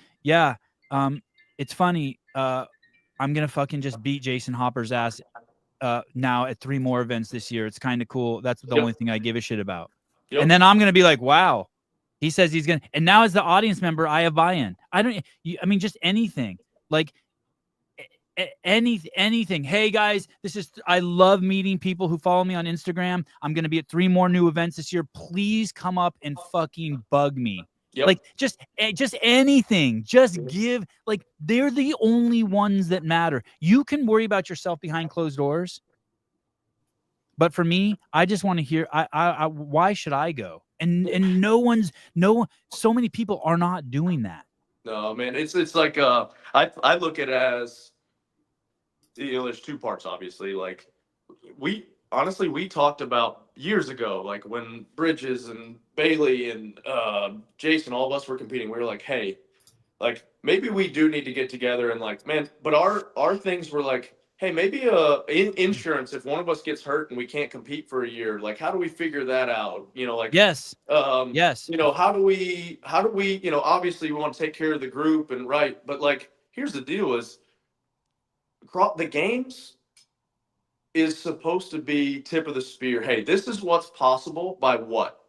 funny. I'm going to fucking just beat Jason Hopper's ass now at 3 more events this year. It's kind of cool. That's the only thing I give a shit about. And then I'm going to be like, wow, he says he's going to, and now as the audience member, I have buy-in. Just anything like anything. Hey guys, I love meeting people who follow me on Instagram. I'm going to be at 3 more new events this year. Please come up and fucking bug me. Yep. Like just anything, just give, like they're the only ones that matter. You can worry about yourself behind closed doors, But for me, I just want to hear. Why should I go? And so many people are not doing that. No, man, it's like I look at it as, you know, there's two parts, obviously. Like we talked about years ago, like when Bridges and Bailey and Jason, all of us were competing. We were like, hey, like maybe we do need to get together and like, man, but our things were like, hey, maybe insurance, if one of us gets hurt and we can't compete for a year, like how do we figure that out? You know, like Yes. you know, how do we, you know, obviously we want to take care of the group and right, but like here's the deal is the games is supposed to be tip of the spear. Hey, this is what's possible by what?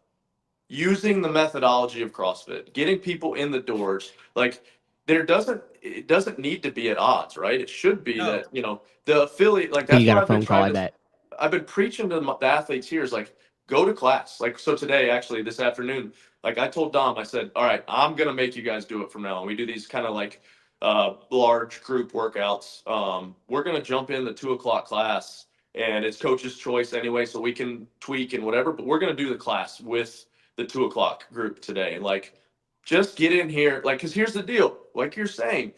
Using the methodology of CrossFit, getting people in the doors. Like it doesn't need to be at odds, right? It should be that, you know, the affiliate, like that's You got what a phone call, I bet. I've been preaching to the athletes here is like, go to class. Like, so today, actually, this afternoon, like I told Dom, I said, all right, I'm going to make you guys do it from now on. We do these kind of like large group workouts. We're going to jump in the 2 o'clock class and it's coach's choice anyway, so we can tweak and whatever, but we're going to do the class with the 2 o'clock group today. Like, just get in here. Like, cause here's the deal. Like you're saying,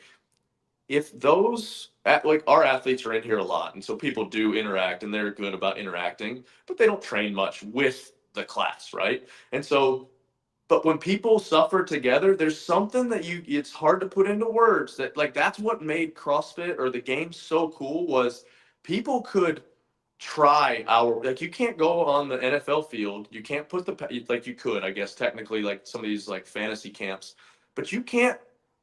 if those like our athletes are in here a lot, and so people do interact and they're good about interacting, but they don't train much with the class, right? And so, but when people suffer together, there's something that it's hard to put into words that like that's what made CrossFit or the games so cool was people could try like you can't go on the NFL field, you can't put like you could, I guess technically, like some of these like fantasy camps, but you can't,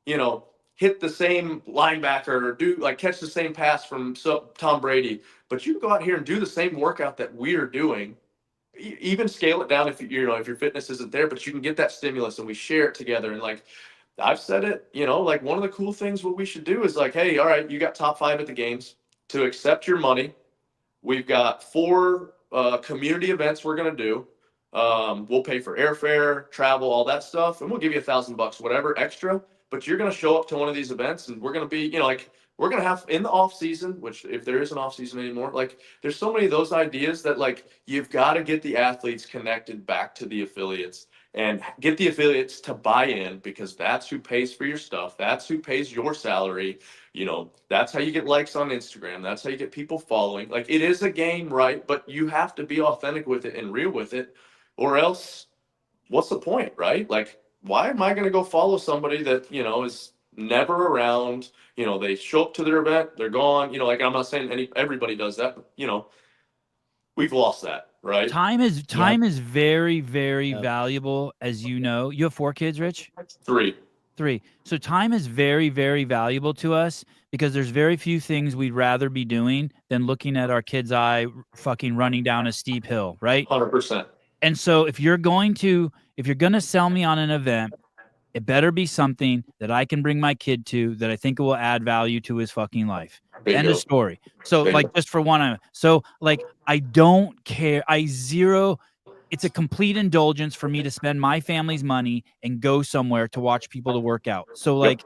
you know, hit the same linebacker or do like catch the same pass from Tom Brady, but you can go out here and do the same workout that we're doing, even scale it down if you know if your fitness isn't there, but you can get that stimulus and we share it together. And like I've said it, you know, like one of the cool things what we should do is like, hey, all right, you got top 5 at the games. To accept your money, we've got 4 community events we're gonna do. We'll pay for airfare, travel, all that stuff, and we'll give you $1,000, whatever extra. But you're going to show up to one of these events and we're going to be, you know, like we're going to have in the off season, which if there is an off season anymore, like there's so many of those ideas that like you've got to get the athletes connected back to the affiliates and get the affiliates to buy in, because that's who pays for your stuff. That's who pays your salary. You know, that's how you get likes on Instagram. That's how you get people following. Like it is a game, right? But you have to be authentic with it and real with it, or else what's the point, right? Like, why am I going to go follow somebody that, you know, is never around? You know, they show up to their event, they're gone. You know, like I'm not saying everybody does that, but, you know, we've lost that, right? Time is very, very valuable, as you know. You have 4 kids, Rich? 3. So time is very, very valuable to us because there's very few things we'd rather be doing than looking at our kid's eye fucking running down a steep hill, right? 100%. And so if you're going to sell me on an event, it better be something that I can bring my kid to that I think it will add value to his fucking life. End of story. So like just for one, so like I don't care. It's a complete indulgence for me to spend my family's money and go somewhere to watch people to work out. So like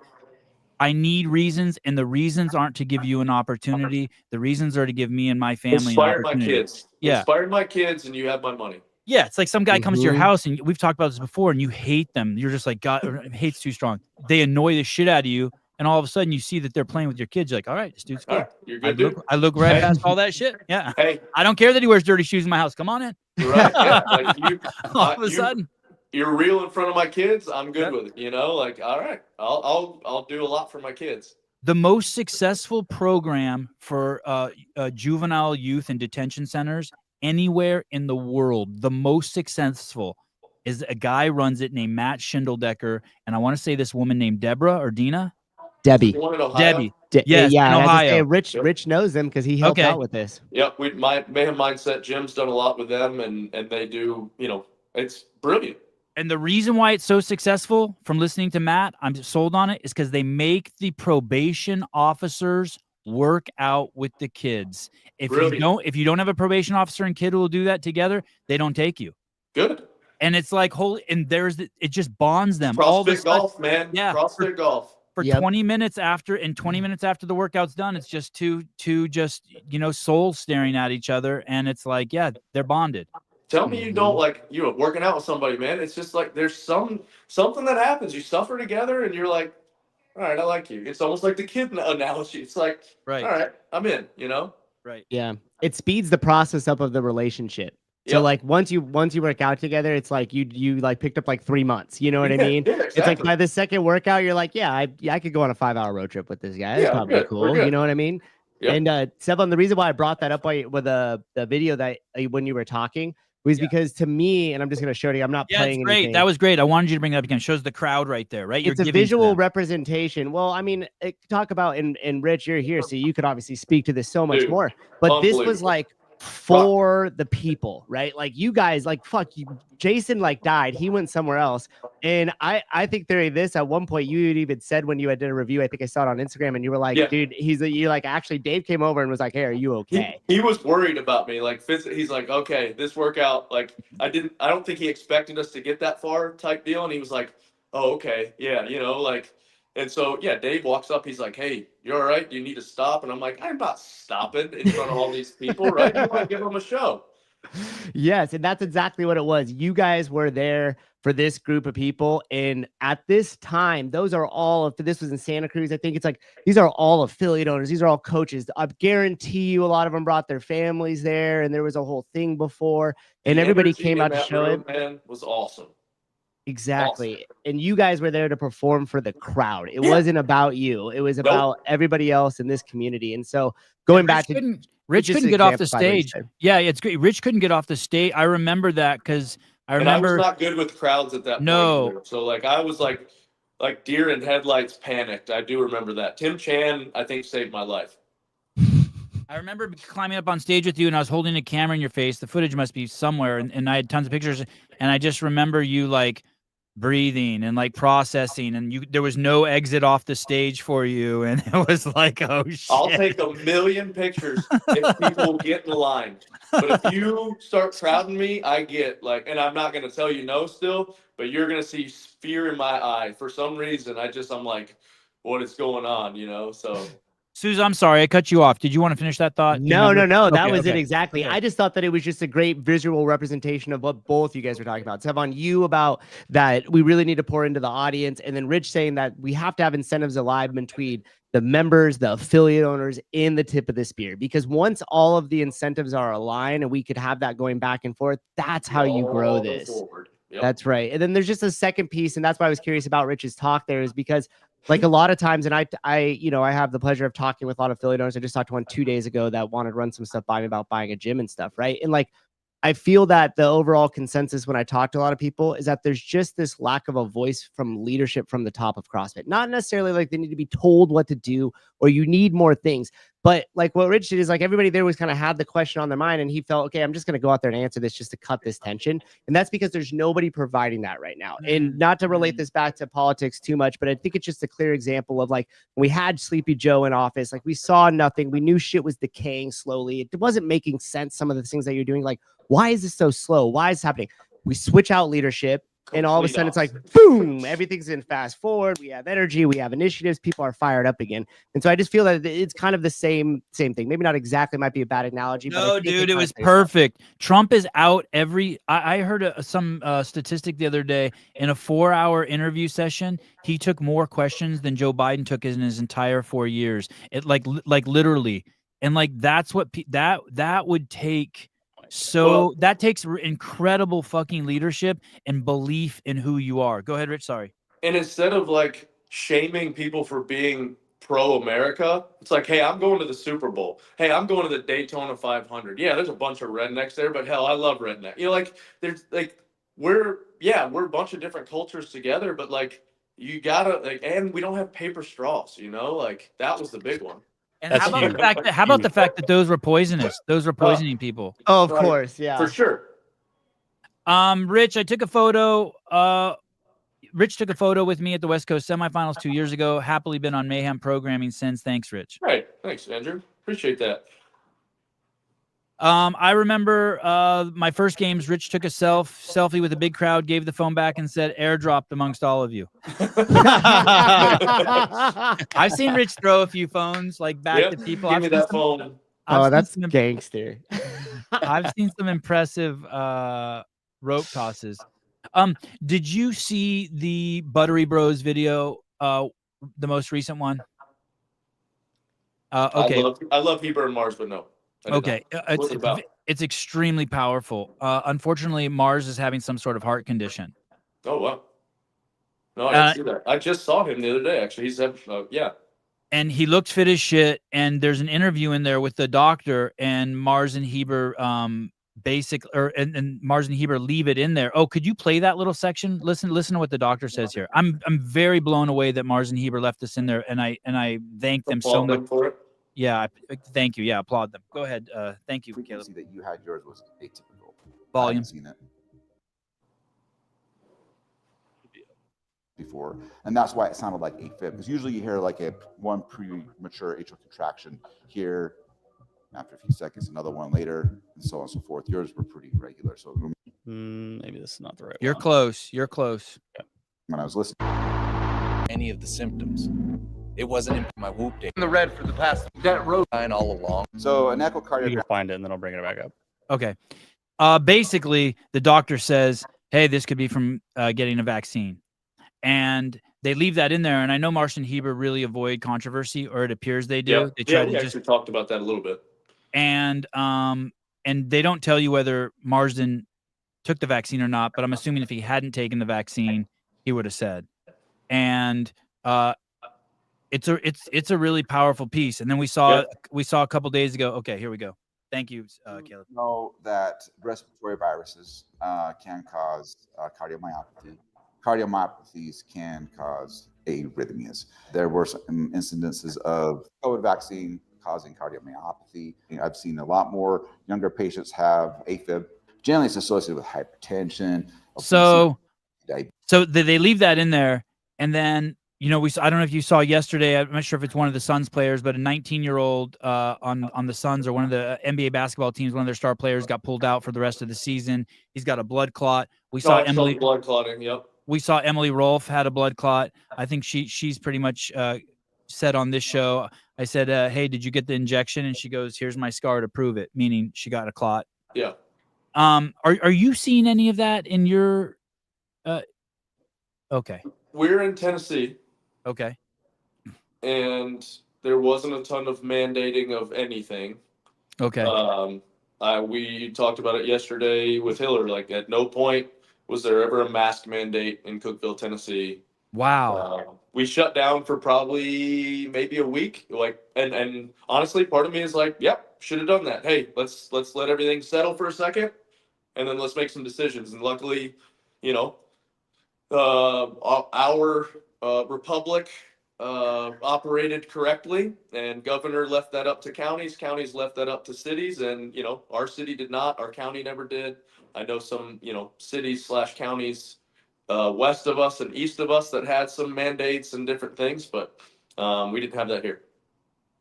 I need reasons, and the reasons aren't to give you an opportunity. The reasons are to give me and my family Inspire an opportunity. my kids. Yeah. Inspire my kids and you have my money. Yeah, it's like some guy comes to your house, and we've talked about this before, and you hate them. You're just like, God, hate's too strong. They annoy the shit out of you, and all of a sudden you see that they're playing with your kids. You're like, all right, this dude's good. Right, you're good, dude. I look right past all that shit. Yeah. Hey, I don't care that he wears dirty shoes in my house. Come on in. right? Yeah, like all of a sudden. You're real in front of my kids. I'm good with it. You know, like, all right, I'll do a lot for my kids. The most successful program for juvenile youth and detention centers anywhere in the world, the most successful, is a guy runs it named Matt Schindeldecker, and I want to say this woman named Deborah or Dina. Debbie. Debbie. Yes, in Ohio. Rich knows them because he helped out with this. Yep, my Mayhem Mindset Jim's done a lot with them, and they do. You know, it's brilliant. And the reason why it's so successful, from listening to Matt, I'm sold on it, is because they make the probation officers work out with the kids. If you don't have a probation officer and kid who will do that together, they don't take you. Good. And it's like it just bonds them. CrossFit golf, man. Yeah. CrossFit golf. for 20 minutes after, and 20 minutes after the workout's done, it's just two just, you know, souls staring at each other. And it's like, yeah, they're bonded. Tell me you don't like, you know, working out with somebody, man. It's just like there's something that happens. You suffer together and you're like, all right, I like you. It's almost like the kid analogy. It's like, all right, I'm in, you know? Right. Yeah. It speeds the process up of the relationship. So like once you work out together, it's like you like picked up like 3 months. You know what I mean? Yeah, exactly. It's like by the second workout, you're like, yeah, I could go on a 5-hour road trip with this guy. That's probably cool. You know what I mean? Yep. And Sevan, the reason why I brought that up with the video that when you were talking was because to me, and I'm just gonna show you, I'm not playing it's great. anything. That was great. I wanted you to bring it up again. It shows the crowd right there, right? It's a visual representation. Well, I mean, talk about and Rich, you're here, so you could obviously speak to this so much more. But this was like for the people, right? Like you guys, like fuck you. Jason like died. He went somewhere else. And I think this at one point you had even said when you had did a review, I think I saw it on Instagram, and you were like, dude, you're like, actually Dave came over and was like, hey, are you okay? He was worried about me. Like he's like, okay, this workout, like I don't think he expected us to get that far type deal. And he was like, oh, okay. Yeah. You know, like, and so, yeah, Dave walks up. He's like, hey, you all right? Do you need to stop? And I'm like, I'm not stopping in front of all these people, right? You want to give them a show. Yes, and that's exactly what it was. You guys were there for this group of people, and at this time, those are all of this was in Santa Cruz. I think it's like these are all affiliate owners. These are all coaches. I guarantee you, a lot of them brought their families there, and there was a whole thing before, and everybody came out to show it. Man, was awesome. Exactly. Awesome. And you guys were there to perform for the crowd. It wasn't about you. It was about everybody else in this community. And so going back to Rich couldn't get off the stage. Yeah, it's great. Rich couldn't get off the stage. I remember that because I remember. And I was not good with crowds at that point. Either. So like I was like deer in headlights, panicked. I do remember that. Tim Chan, I think, saved my life. I remember climbing up on stage with you, and I was holding a camera in your face. The footage must be somewhere, and I had tons of pictures. And I just remember you like breathing and like processing, and there was no exit off the stage for you, and it was like, oh shit. I'll take 1,000,000 pictures if people get in the line, but if you start crowding me, I get like, and I'm not going to tell you no still, but you're going to see fear in my eye for some reason. I'm like, what is going on, you know? So Susan, I'm sorry, I cut you off. Did you want to finish that thought? No. That was it exactly. I just thought that it was just a great visual representation of what both you guys were talking about. Sevan, you about that we really need to pour into the audience, and then Rich saying that we have to have incentives alive between the members, the affiliate owners in the tip of the spear, because once all of the incentives are aligned and we could have that going back and forth, that's how you grow this. Yep. That's right. And then there's just a second piece, and that's why I was curious about Rich's talk there, is because like a lot of times, and I have the pleasure of talking with a lot of affiliate owners. I just talked to one 2 days ago that wanted to run some stuff by me about buying a gym and stuff, right? And like, I feel that the overall consensus when I talk to a lot of people is that there's just this lack of a voice from leadership from the top of CrossFit. Not necessarily like they need to be told what to do or you need more things, but like what Rich did is like everybody there was kind of had the question on their mind, and he felt, okay, I'm just going to go out there and answer this just to cut this tension. And that's because there's nobody providing that right now. And not to relate this back to politics too much, but I think it's just a clear example of like when we had Sleepy Joe in office, like we saw nothing. We knew shit was decaying slowly. It wasn't making sense. Some of the things that you're doing, like, why is this so slow? Why is this happening? We switch out leadership, and all of a sudden it's like, boom, everything's in fast forward. We have energy, we have initiatives, people are fired up again. And so I just feel that it's kind of the same thing. Maybe not exactly, might be a bad analogy. No, dude, it was perfect. Trump is out I heard some statistic the other day. In a 4-hour interview session, he took more questions than Joe Biden took in his entire 4 years. It like literally. And like, that's what that would take. So that takes incredible fucking leadership and belief in who you are. Go ahead, Rich. Sorry. And instead of like shaming people for being pro-America, it's like, hey, I'm going to the Super Bowl. Hey, I'm going to the Daytona 500. Yeah, there's a bunch of rednecks there, but hell, I love redneck. You know, like there's like we're a bunch of different cultures together, but like you gotta like, and we don't have paper straws. You know, like that was the big one. And how about the fact that those were poisonous? Those were poisoning people. Oh, of course, yeah, for sure. Rich, I took a photo. Rich took a photo with me at the West Coast semifinals 2 years ago. Happily been on Mayhem programming since. Thanks, Rich. Right, thanks, Andrew. Appreciate that. I remember my first games. Rich took a selfie with a big crowd, gave the phone back, and said, "Airdropped amongst all of you." I've seen Rich throw a few phones like back to people. Give me that phone. Oh, that's gangster. I've seen some impressive rope tosses. Did you see the Buttery Bros video? The most recent one. Okay. I love Heber and Mars, but no. Okay. It's extremely powerful. Unfortunately, Mars is having some sort of heart condition. Oh wow. No, I didn't see that. I just saw him the other day. Actually, he's yeah. And he looked fit as shit. And there's an interview in there with the doctor, and Mars and Heber and Mars and Heber leave it in there. Oh, could you play that little section? Listen to what the doctor says here. I'm very blown away that Mars and Heber left this in there, and I thank them so much for it. Yeah, thank you. Yeah, applaud them. Go ahead. Thank you, Caleb. That you had yours was atypical. Volume. I hadn't seen it before, and that's why it sounded like AFib, because usually you hear like one premature atrial contraction here, after a few seconds another one later, and so on and so forth. Yours were pretty regular, so maybe this is not the right You're one. close. You're close. When I was listening, any of the symptoms, it wasn't in my whoop day in the red for the past that road line all along. So an You echocardiogram. can find it and then I'll bring it back up. Okay. Basically, the doctor says, "Hey, this could be from getting a vaccine," and they leave that in there. And I know Mars and Heber really avoid controversy, or it appears they do. Yeah, They try to we just actually talked about that a little bit. and they don't tell you whether Marsden took the vaccine or not. But I'm assuming if he hadn't taken the vaccine, he would have said. And it's a really powerful piece. And then we saw a couple days ago. Okay, here we go. Thank you, Caleb. Know that respiratory viruses can cause cardiomyopathy. Cardiomyopathies can cause arrhythmias. There were some incidences of COVID vaccine causing cardiomyopathy. I've seen a lot more younger patients have AFib. Generally, it's associated with hypertension. So diabetes. they leave that in there, and then I don't know if you saw yesterday. I'm not sure if it's one of the Suns players, but a 19-year-old on the Suns or one of the NBA basketball teams, one of their star players got pulled out for the rest of the season. He's got a blood clot. We saw Emily blood clotting. Yep. We saw Emily Rolfe had a blood clot. I think she's pretty much said on this show. I said, "Hey, did you get the injection?" And she goes, "Here's my scar to prove it," meaning she got a clot. Yeah. Are you seeing any of that in your? Okay. We're in Tennessee. Okay. And there wasn't a ton of mandating of anything. Okay. We talked about it yesterday with Hiller. Like, at no point was there ever a mask mandate in Cookeville, Tennessee. Wow. We shut down for probably maybe a week. Like, and honestly, part of me is like, yep, should have done that. Hey, let's let everything settle for a second, and then let's make some decisions. And luckily, our republic operated correctly, and governor left that up to counties left that up to cities, and our city did not, our county never did. I know some cities / counties west of us and east of us that had some mandates and different things, but we didn't have that here.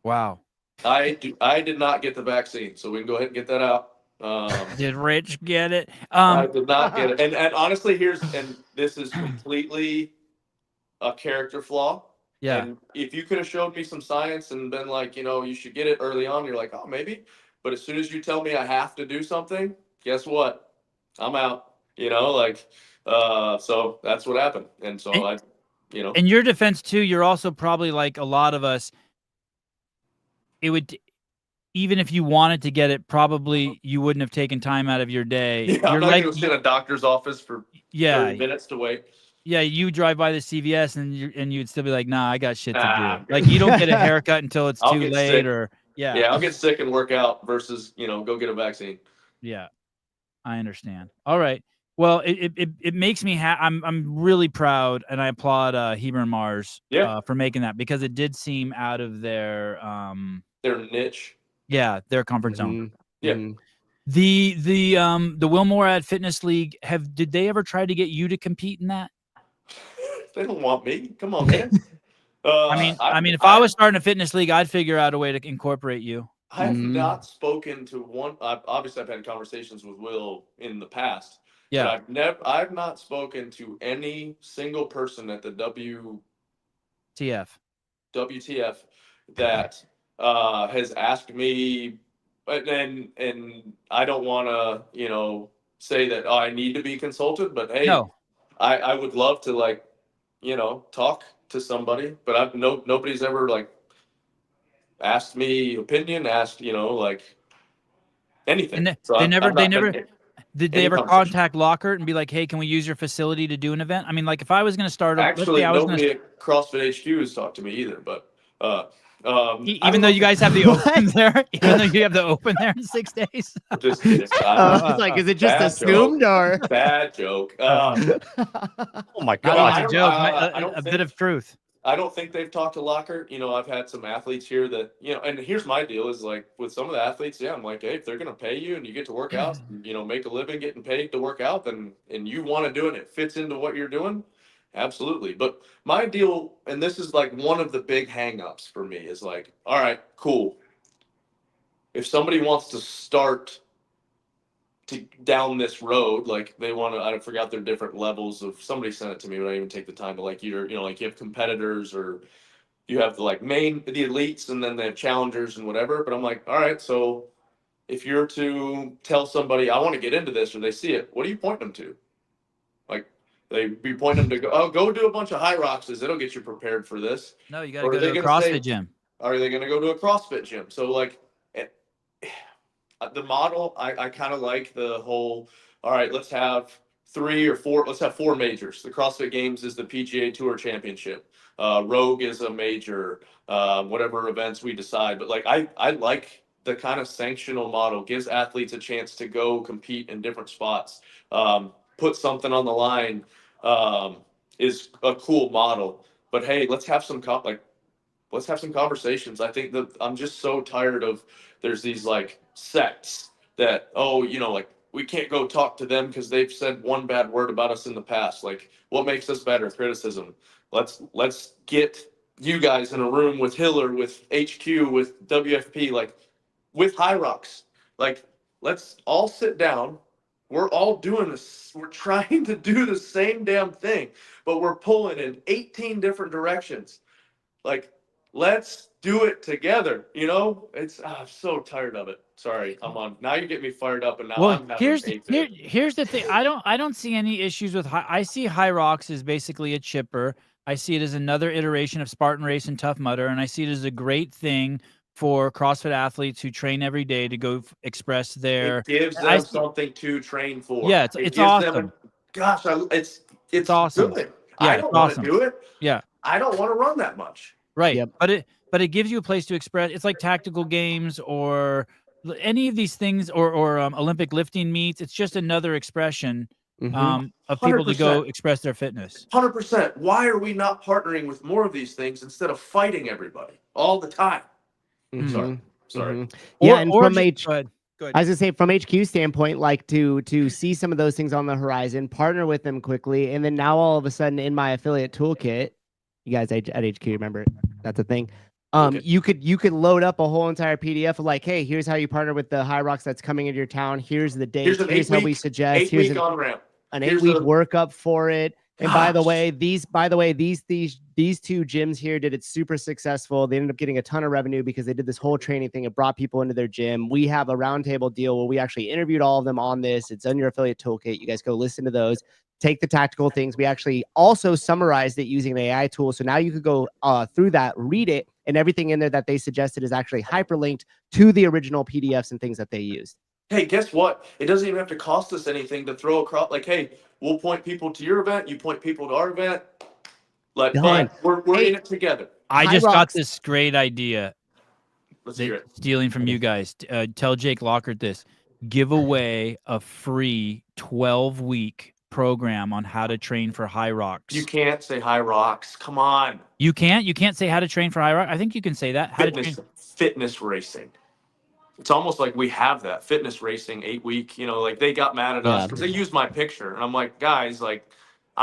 Wow. I did not get the vaccine, so we can go ahead and get that out. Did Rich get it? I did not get it. And honestly, this is completely a character flaw. Yeah. And if you could have showed me some science and been like, you should get it early on, you're like, oh, maybe. But as soon as you tell me I have to do something, guess what? I'm out. So that's what happened. And so In your defense too, you're also probably like a lot of us. It would, even if you wanted to get it, probably you wouldn't have taken time out of your day. Yeah, I'm not going to sit in a doctor's office for 30 minutes to wait. Yeah, you drive by the CVS and you'd still be like, nah, I got shit to do. Like, you don't get a haircut until it's too late, sick. or yeah. Yeah, I'll get sick and work out versus go get a vaccine. Yeah, I understand. All right. Well, it makes me I'm really proud, and I applaud Heber and Mars for making that, because it did seem out of their niche. Yeah, their comfort zone. Yeah. The Wilmore Fitness League, did they ever try to get you to compete in that? They don't want me. Come on, man. I mean, if I was starting a fitness league, I'd figure out a way to incorporate you. I have Mhm. not spoken to one. Obviously, I've had conversations with Will in the past. Yeah. But I've not spoken to any single person at the TF. WTF that has asked me, and I don't want to, say that I need to be consulted, but hey, No. I would love to talk to somebody, but nobody's ever asked me opinion, asked anything. And So they I've never not been did they any ever conversation. contact Lockhart and be like, hey, can we use your facility to do an event? I mean, like if I was going to start let's Actually, say I was going nobody to at CrossFit HQ has talked to me either, but I even don't though know you if guys have the What? open there, even though you have the open there in 6 days. just kidding. It's like, is it just Bad assumed or? Bad joke. Oh my Not No, always I a don't- joke, I don't a bit think- of truth. I don't think they've talked to Lockhart. I've had some athletes here that, and here's my deal is with some of the athletes, yeah, I'm like, hey, if they're going to pay you and you get to work out, make a living getting paid to work out, then, and you want to do it, and it fits into what you're doing, absolutely. But my deal, and this is one of the big hangups for me is all right, cool. If somebody wants to start down this road, they want to, I forgot their different levels of, somebody sent it to me, but I didn't even take the time, but you have competitors, or you have the elites, and then they have challengers and whatever. But I'm like, all right, so if you're to tell somebody I want to get into this, or they see it, what do you point them to? Be pointing them to go do a bunch of high rocks, it'll get you prepared for this. No, you got to Or go are to they a gonna CrossFit say- gym. Are they going to go to a CrossFit gym? So the model, I kind of like the whole, all right, let's have 3 or 4, let's have 4 majors. The CrossFit Games is the PGA Tour Championship. Rogue is a major, whatever events we decide. But I like the kind of sanctional model, gives athletes a chance to go compete in different spots, put something on the line, is a cool model. But hey, let's have some conversations. I think that I'm just so tired of, there's these sects that, we can't go talk to them because they've said one bad word about us in the past. What makes us better? Criticism. Let's get you guys in a room with Hiller, with HQ, with WFP, with High Rocks. Let's all sit down. We're all doing this. We're trying to do the same damn thing, but we're pulling in 18 different directions. Let's do it together. I'm so tired of it. Sorry, now you get me fired up, and now Well, I'm having here's the thing. I don't see any issues with I see High Rocks as basically a chipper. I see it as another iteration of Spartan Race and Tough Mudder, and I see it as a great thing for CrossFit athletes who train every day to go express their. It gives them something to train for. Yeah, it's gives awesome. Gosh, it's awesome. Good. Yeah, I don't want to do it. Yeah, I don't want to run that much. right. Yep. But it gives you a place to express. It's like tactical games or any of these things, or Olympic lifting meets. It's just another expression Mhm. of people to go 100%. express their fitness. 100%. Why are we not partnering with more of these things instead of fighting everybody all the time? Mhm. Sorry. Mhm. Yeah, and from go ahead. Go ahead. I was gonna say, from HQ standpoint, to see some of those things on the horizon, partner with them quickly, and then now all of a sudden in my affiliate toolkit, you guys at HQ remember that's a thing. Okay. You could load up a whole entire PDF of hey, here's how you partner with the High Rocks that's coming into your town. Here's the date. Here's how we suggest. Here's 8-week on ramp. an Here's 8-week a- workup for it. And by the Gosh. way, these two gyms here did it super successful. They ended up getting a ton of revenue because they did this whole training thing. It brought people into their gym. We have a roundtable deal where we actually interviewed all of them on this. It's on your affiliate toolkit. You guys go listen to those. Take the tactical things. We actually also summarized it using an AI tool. So now you could go through that, read it, and everything in there that they suggested is actually hyperlinked to the original PDFs and things that they used. Hey, guess what? It doesn't even have to cost us anything to throw across. Hey, we'll point people to your event. You point people to our event. Done. We're Hey, in it together. I High just got Rocks. this great idea. Let's hear it. Stealing from you guys. Tell Jake Lockhart this. Give away a free 12-week program on how to train for High Rocks. You can't say High Rocks. Come on. You can't? You can't say how to train for High Rock? I think you can say that. How to train. Fitness racing. It's almost like we have that fitness racing 8-week, they got mad at us because they used my picture. And I'm like, guys, I'm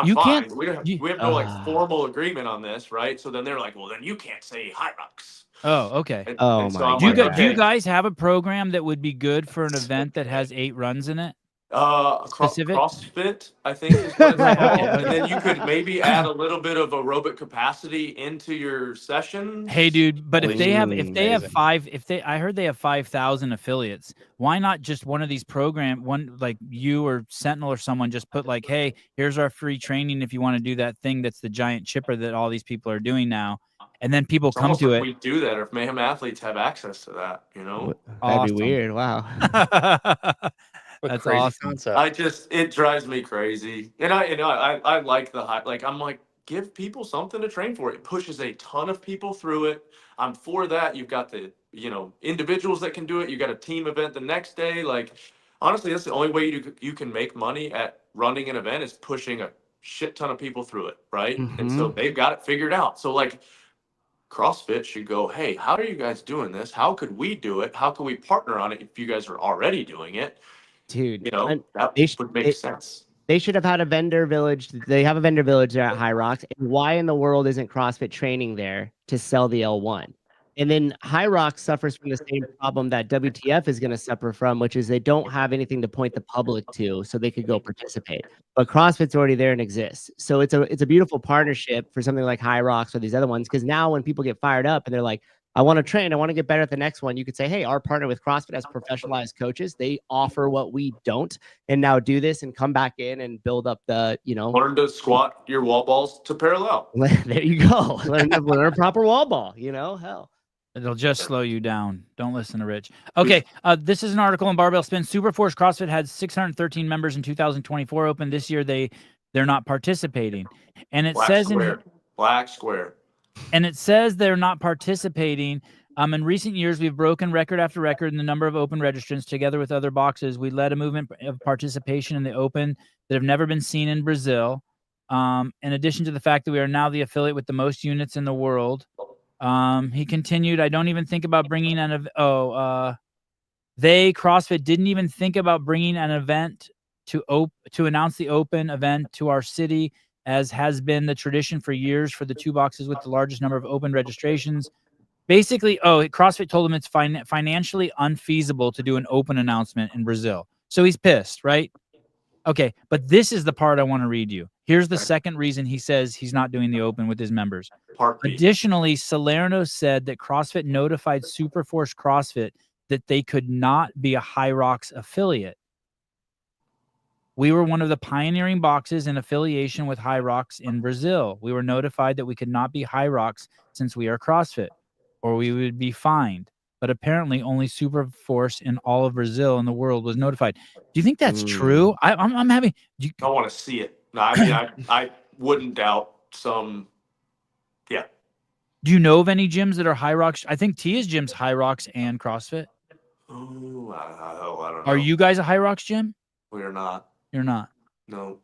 You fine. can't- We have no formal agreement on this, right? So then they're like, well, then you can't say High Rocks. Oh, okay. Oh and so my I'm Do you, like, do you okay, guys have a program that would be good for an event that has 8 runs in it? Specific? CrossFit, I think is what it's Right, called. okay, And then okay. you could maybe add a little bit of aerobic capacity into your sessions. Hey, dude, but if Holy they shit, have amazing. 5, I heard they have 5,000 affiliates. Why not just one of these one like you or Sentinel or someone just put like, hey, here's our free training if you want to do that thing that's the giant chipper that all these people are doing now, and then people It's come almost to like it. we do that, or if Mayhem athletes have access to that, you know. That'd be Awesome. weird. Wow. What That's crazy awesome. concept. It drives me crazy, and I like the high. Like I'm like, give people something to train for. It pushes a ton of people through it. I'm for that. You've got the individuals that can do it. You got a team event the next day. Like honestly, that's the only way you can make money at running an event is pushing a shit ton of people through it, right? And so they've got it figured out. So like CrossFit should go, hey, how are you guys doing this? How could we do it? How can we partner on it if you guys are already doing it? Dude, That they would make sense. They should have had a vendor village. They have a vendor village there at High Rocks. And why in the world isn't CrossFit training there to sell the L1? And then High Rocks suffers from the same problem that WTF is going to suffer from, which is they don't have anything to point the public to so they could go participate. But CrossFit's already there and exists. So it's a beautiful partnership for something like High Rocks or these other ones. Because now when people get fired up and they're like, I want to train, I want to get better at the next one, you could say, hey, our partner with CrossFit has professionalized coaches. They offer what we don't. And now do this and come back in and build up the, Learn to squat your wall balls to parallel. there you go. Learn a proper wall ball, hell. It'll just slow you down. Don't listen to Rich. Okay, this is an article in Barbell Spin. Superforce CrossFit had 613 members in 2024 Open. This year they're not participating, and it Black square. And it says they're not participating. In recent years, we've broken record after record in the number of open registrants. Together with other boxes, we led a movement of participation in the Open that have never been seen in Brazil. In addition to the fact that we are now the affiliate with the most units in the world. He continued, I don't even think about bringing CrossFit didn't even think about bringing an event to announce the Open event to our city, as has been the tradition for years for the 2 boxes with the largest number of open registrations. Basically, CrossFit told him it's financially unfeasible to do an Open announcement in Brazil. So he's pissed, right? Okay, but this is the part I want to read you. Here's the second reason he says he's not doing the Open with his members. Additionally, Salerno said that CrossFit notified Superforce CrossFit that they could not be a High Rocks affiliate. We were one of the pioneering boxes in affiliation with High Rocks in Brazil. We were notified that we could not be High Rocks since we are CrossFit, or we would be fined. But apparently only Superforce in all of Brazil and the world was notified. Do you think that's true? I'm having... I want to see it. No, I mean, I wouldn't doubt some... Yeah. Do you know of any gyms that are High Rocks? I think Tia's gym's High Rocks and CrossFit. Ooh, I don't know. Are you guys a High Rocks gym? We are not. You're not? No.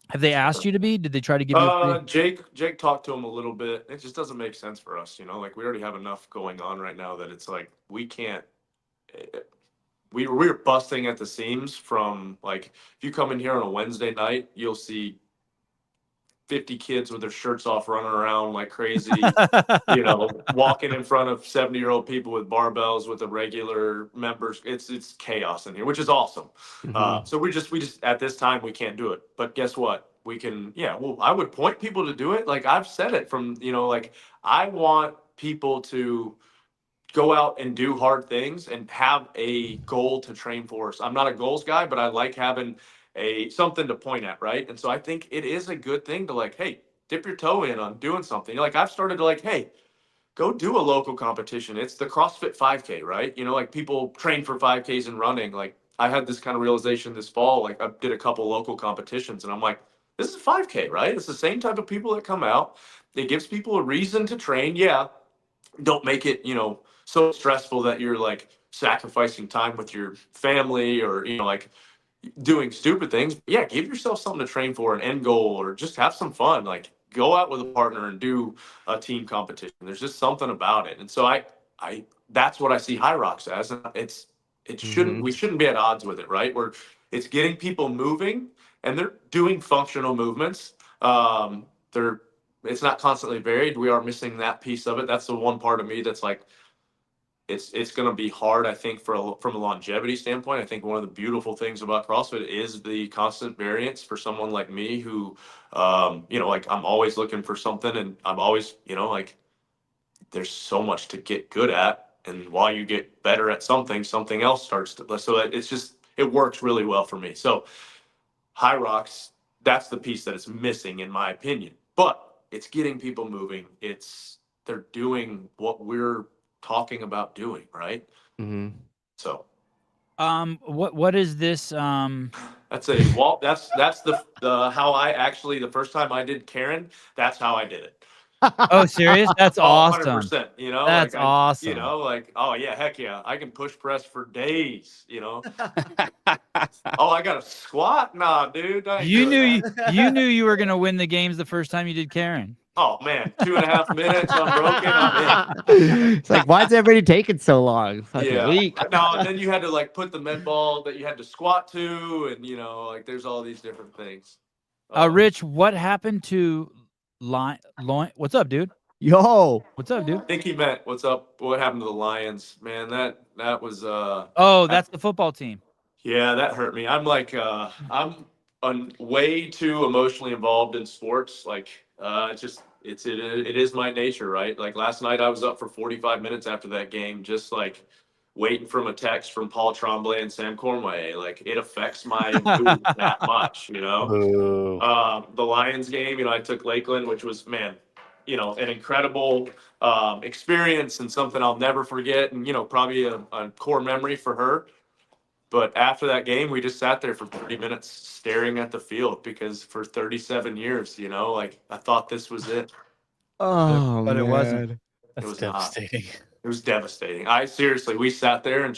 Have they asked you to be? Did they try to give you Jake talked to him a little bit. It just doesn't make sense for us, like we already have enough going on right now that it's like we can't we're busting at the seams from, like, if you come in here on a Wednesday night, you'll see 50 kids with their shirts off running around like crazy, walking in front of 70-year-old people with barbells with the regular members. It's chaos in here, which is awesome. So we just at this time we can't do it. But guess what? We can, I would point people to do it. Like I've said it from, like I want people to go out and do hard things and have a goal to train for. So I'm not a goals guy, but I like having something to point at, right? And so I think it is a good thing to, like, hey, dip your toe in on doing something. Like I've started to, like, hey, go do a local competition. It's the CrossFit 5K, right? Like people train for 5Ks and running. Like I had this kind of realization this fall. Like I did a couple local competitions and I'm like, this is 5K, right? It's the same type of people that come out. It gives people a reason to train. Yeah. Don't make it, so stressful that you're like sacrificing time with your family or, like doing stupid things. Yeah, give yourself something to train for, an end goal, or just have some fun. Like go out with a partner and do a team competition. There's just something about it. And so I that's what I see High Rocks as. And we shouldn't be at odds with it, right? It's getting people moving and they're doing functional movements. They're it's not constantly varied. We are missing that piece of it. That's the one part of me that's like, it's going to be hard, I think, from a longevity standpoint. I think one of the beautiful things about CrossFit is the constant variance for someone like me who, like I'm always looking for something, and I'm always, like there's so much to get good at. And while you get better at something else starts to, so it's just, it works really well for me. So High Rocks, that's the piece that is missing in my opinion, but it's getting people moving. They're doing what we're talking about doing, right? Mm-hmm. So what is this that's the how I actually, the first time I did Karen, that's how I did it. Oh, serious? That's awesome. 100%, That's like awesome. oh yeah, heck yeah, I can push press for days, Oh, I got a squat? Nah, dude. You knew you were gonna win the games the first time you did Karen. Oh man, 2.5 minutes unbroken. I'm in. It's like, why's everybody taking so long? Fucking Yeah. weak. No, and then you had to like put the med ball that you had to squat to, and like there's all these different things. Rich, what happened to Loin? What's up, dude? Yo. What's up, dude? I think he meant what's up. What happened to the Lions? Man, that was Oh, that's the football team. Yeah, that hurt me. I'm like I'm way too emotionally involved in sports. Like it is my nature, right? Like last night I was up for 45 minutes after that game, just like waiting from a text from Paul Tremblay and Sam Cormier. Like it affects my mood that much, Ooh. The Lions game, I took Lakeland, which was, man, an incredible experience and something I'll never forget, and probably a core memory for her. But after that game, we just sat there for 30 minutes staring at the field, because for 37 years, like I thought this was it. Oh, But it wasn't. That's was devastating. It was devastating. We sat there, and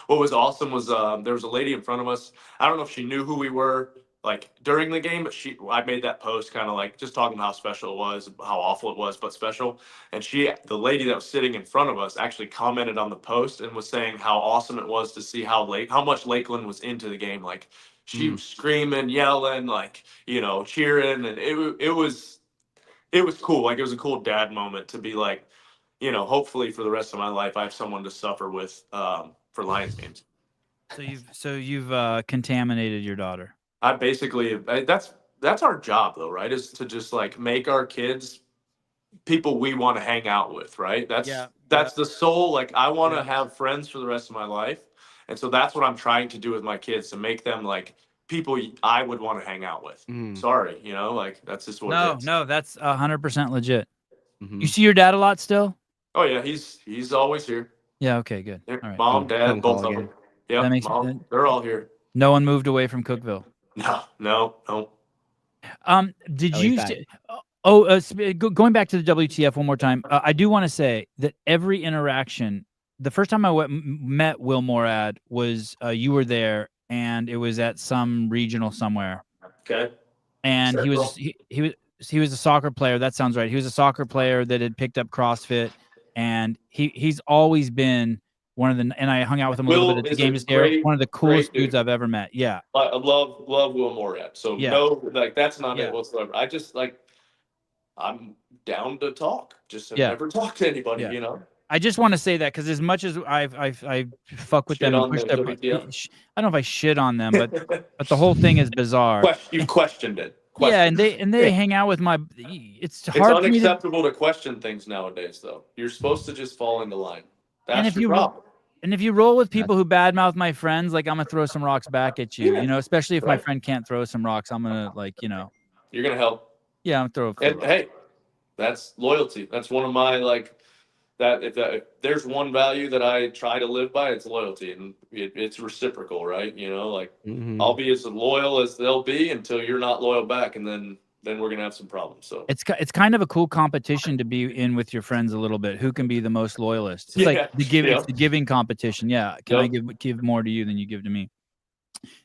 what was awesome was there was a lady in front of us. I don't know if she knew who we were like during the game, but I made that post kind of like just talking about how special it was, how awful it was, but special. And the lady that was sitting in front of us actually commented on the post and was saying how awesome it was to see how much Lakeland was into the game. Like she was screaming, yelling, like, cheering. And it was cool. Like it was a cool dad moment to be like, hopefully for the rest of my life, I have someone to suffer with for Lions games. So you've contaminated your daughter. I basically, that's our job though, right? Is to just like make our kids people we want to hang out with, right? That's the soul. Like I want to have friends for the rest of my life. And so that's what I'm trying to do with my kids, to make them like people I would want to hang out with. Sorry, like that's just what it is. No, that's 100% legit. Mm-hmm. You see your dad a lot still? Oh yeah, he's always here. Yeah, okay, good. All right. Mom, dad, both of them. Yeah, That makes Mom, they're all here. No one moved away from Cookeville. No. Did Oh, you? Going back to the WTF one more time. I do want to say that every interaction, the first time I met Will Morad was you were there, and it was at some regional somewhere. Okay. And he was a soccer player. That sounds right. He was a soccer player that had picked up CrossFit, and he's always been one of the. And I hung out with him a little bit at the games there. One of the coolest dudes I've ever met. Yeah. I love Will Morad. So no, like that's not it whatsoever. I just like I'm down to talk. Just have never talked to anybody. I just want to say that because as much as I fuck with them and push their, I don't know if I shit on them, but the whole thing is bizarre. You questioned it. Yeah, and they hang out with my. It's hard. It's unacceptable to question things nowadays, though. You're supposed to just fall into line. That's your problem. And if you roll with people who badmouth my friends, like I'm gonna throw some rocks back at you. Especially if my friend can't throw some rocks, I'm gonna You're gonna help. Yeah, I'm gonna throw. And hey, that's loyalty. That's one of my if there's one value that I try to live by, it's loyalty, and it's reciprocal, right? I'll be as loyal as they'll be until you're not loyal back, and then we're gonna have some problems. So it's kind of a cool competition to be in with your friends a little bit. Who can be the most loyalist? It's like it's the giving competition. Yeah, can I give more to you than you give to me?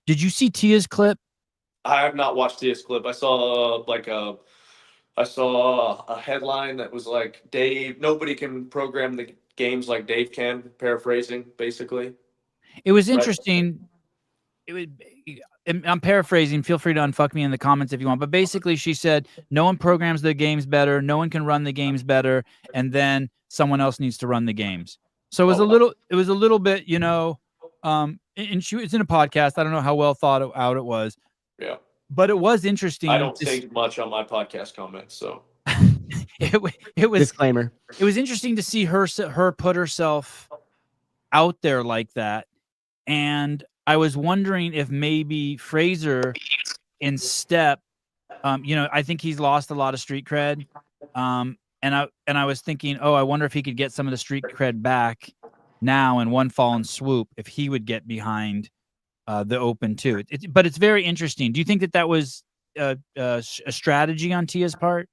Did you see Tia's clip? I have not watched Tia's clip. I saw I saw a headline that was like, Dave, nobody can program the games like Dave can, paraphrasing, basically. It was interesting. I'm paraphrasing. Feel free to unfuck me in the comments if you want. But basically, she said no one programs the games better, no one can run the games better, and then someone else needs to run the games. So it was a little bit, you know, and it's in a podcast. I don't know how well thought out it was. Yeah. But it was interesting. I don't think much on my podcast comments, so it was disclaimer. It was interesting to see her put herself out there like that, and I was wondering if maybe Fraser in step, you know, I think he's lost a lot of street cred, and I was thinking, oh, I wonder if he could get some of the street cred back now in one fallen swoop if he would get behind the Open too. But it's very interesting. Do you think that was a strategy on Tia's part?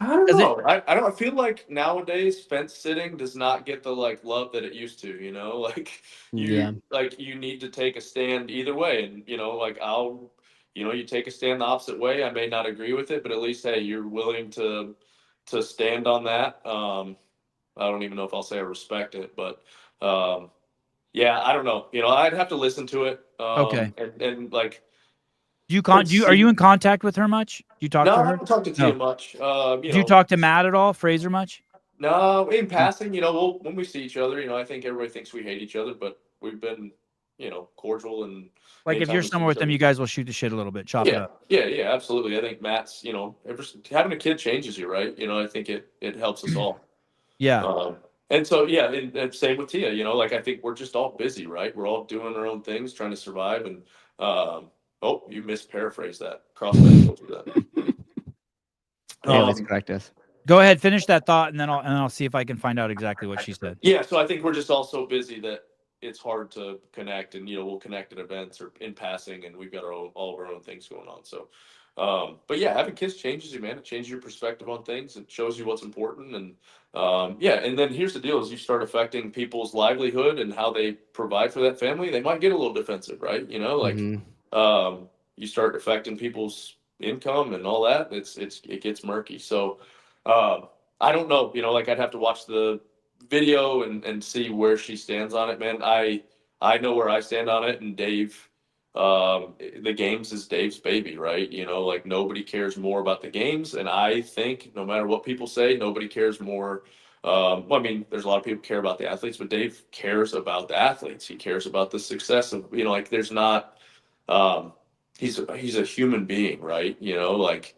I don't know. I don't feel like nowadays fence sitting does not get the like love that it used to, you know, like you need to take a stand either way. And, you know, like you take a stand the opposite way. I may not agree with it, but at least, hey, you're willing to stand on that. I don't even know if I'll say I respect it, but, yeah, I don't know. You know, I'd have to listen to it. Okay. And like, are you in contact with her much? Do you talk to her? No, I don't talk to Tia much. Do you talk to Matt at all, Fraser much? No, in passing, you know, when we see each other, you know, I think everybody thinks we hate each other, but we've been, you know, cordial and like if you're somewhere with them, you guys will shoot the shit a little bit, chop it up. Yeah, absolutely. I think Matt's, you know, having a kid changes you, right? You know, I think it helps us all. Yeah. And so, yeah, and same with Tia, you know, like I think we're just all busy, right? We're all doing our own things, trying to survive. And, oh, you misparaphrased that. CrossFit told you that. Let's correct us. Go ahead, finish that thought, and then I'll see if I can find out exactly what she said. Yeah, so I think we're just all so busy that it's hard to connect, and you know, we'll connect at events or in passing, and we've got all of our own things going on. So, but yeah, having kids changes you, man. It changes your perspective on things. It shows you what's important, and yeah. And then here's the deal: as you start affecting people's livelihood and how they provide for that family, they might get a little defensive, right? You know, like you start affecting people's income and all that. It gets murky. So. I don't know, you know, like I'd have to watch the video and see where she stands on it, man. I know where I stand on it, and Dave, the games is Dave's baby, right? You know, like nobody cares more about the games. And I think no matter what people say, nobody cares more. Well, I mean, there's a lot of people care about the athletes, but Dave cares about the athletes. He cares about the success of, you know, like there's not, he's a human being, right? You know, like,